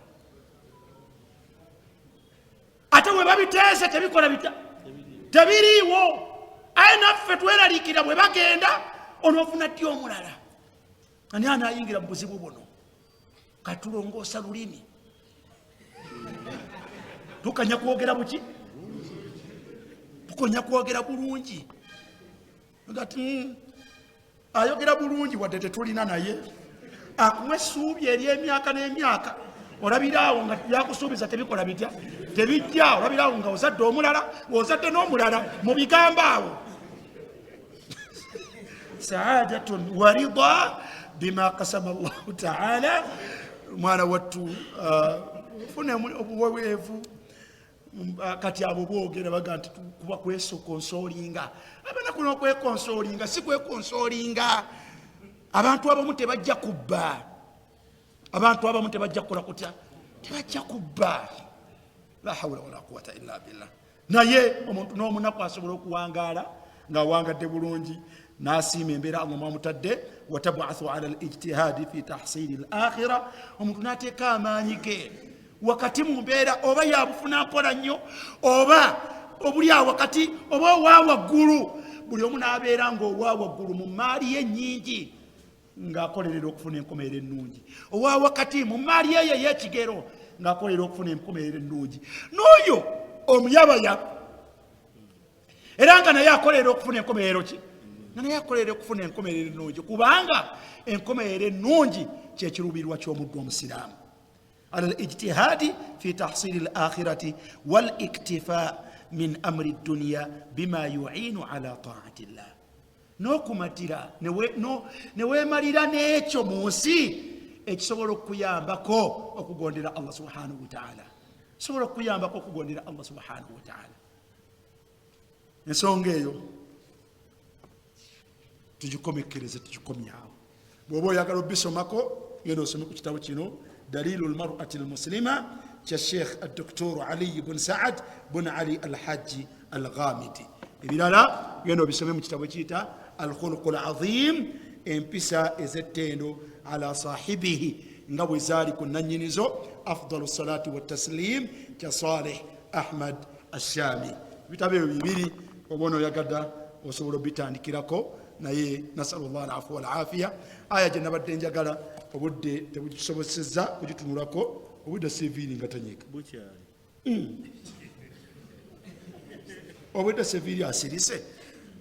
Ate we babiteese tebikola bita tebiriiwo. Aye naffe tweraliikira bwe bagenda onoofuna ddi omulala. Ani anaayingira mu buzibu buno? Katulongoosa lulimi, tukanya kwogera buki, tukonya kwogera bulungi. Ngati ayogera bulungi wadde tetulina naye, akuwa essuubi ery'emyaka n'emyaka, olabiraawo nga byakusuubiza tebikola bitya, tebijja. Olabiraawo nga ozadde omulala, ozadde n'omulala mu bigambo awo. Saadatun wa ridha bima qasama Allahu ta'ala. Mwana wattu fune obuweweevu kati abo boogera baga nti kuba kwesokonsoolinga. Abanaku n'okwekonsoolinga si kwekonsoolinga. Abantu abamu tebajja kubba, abantu abamu tebajja kukola kutya, tebajja kubba. La hawla wala quwwata illa billah. Naye omuntu n'omunaku asobola okuwangaala ng'awangadde bulungi n'asiima embeera Allah mwamutadde. Watabuathu ala al-ijtihaadi fi tahsili al-akhira, omuntu n'ateeka amaanyi ge wakati mu mbeera oba yabufuna mpola nnyo oba obuli awo wakati oba owa waggulu. Buli omu n'abeera ng'owa waggulu mu maali ye nnyingi ng'akolerera okufuna enkomerero ennungi, owa wakati mu maali ye ey'ekigero ng'akolerera okufuna enkomerero ennungi, n'oyo omuyabayaba era nga naye akolerera okufuna enkomerero ki, nga naye akolerera okufuna enkomerero ennungi, kubanga enkomerero ennungi kyekirubirwa ky'omuddu omusiraamu. Ala al-ijtihaadi fi tahsili al-akhirati wal-iktifaa min amri dunya bima yu'inu ala ta'ati llah, n'okumatira neweemalira n'ekyo mu nsi ekisobola okuyambako okugondera Allah subhanahu wa ta'ala, kisobola okuyambako okugondera Allah subhanahu wa ta'ala. Ensonga eyo tugikomekereze, tugikomyawo. Bw'oba oyagala obisomako genda osome ku kitabo kino Dalilu al-mar'ati al-muslima kya Sheikh Dr. Ali ibn Saad ibn Ali al-Hajji al-Ghamidi. Ebirala genda obisome mu kitabo kiyita Al-Khuluq al-Azim, empisa ez'ettendo ala sahibihi nga bwe zaali ku nannyinizo afdalu salatu wa taslim kya Saleh Ahmad Ashami. Ebitabo ebyo bibiri oba onooyagadda osobola obitandikirako, naye nasalullah al-afwa wal-afiya. Aya gye nabadde njagala obudde tebugisobosezza kugitunulako obwedda seviiri nga tanyiika bukyali obwedda seviiri asirise.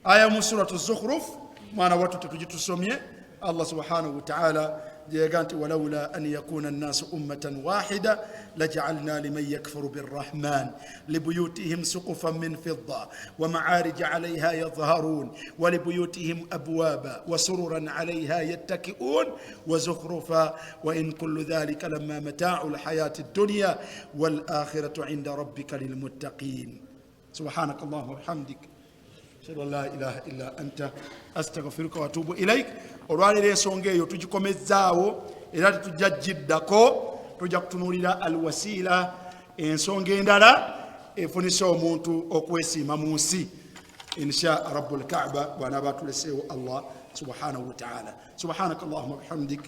Aya mu suratu Zukhruf mwana wattu tetugitusomye. Allah subhanahu wa ta'ala jega nti walawla an yakuna an-nasu ummatan wahida laj'alna liman yakfuru birrahman libuyutihim suqufan min fidda wa ma'arij 'alayha yadhharun wa libuyutihim abwaba wa sururan 'alayha yattaki'un wa zukhrufa wa in kullu dhalika lamma mata'u al-hayati ad-dunya wal akhiratu 'inda rabbika lil muttaqin. Subhanakallahumma wa bihamdika ashhadu an la ilaha illa anta astaghfiruka wa atubu ilaik. Olwaleero ensonga eyo tugikomezzaawo era tetujjagiddako, tujja kutunuulira alwasiila, ensonga endala efunisa omuntu okwesiima mu nsi insha rabbul kaaba bw'anaaba atuleseewo Allah subhanahu wa ta'ala. Subhanaka Allahumma bihamdik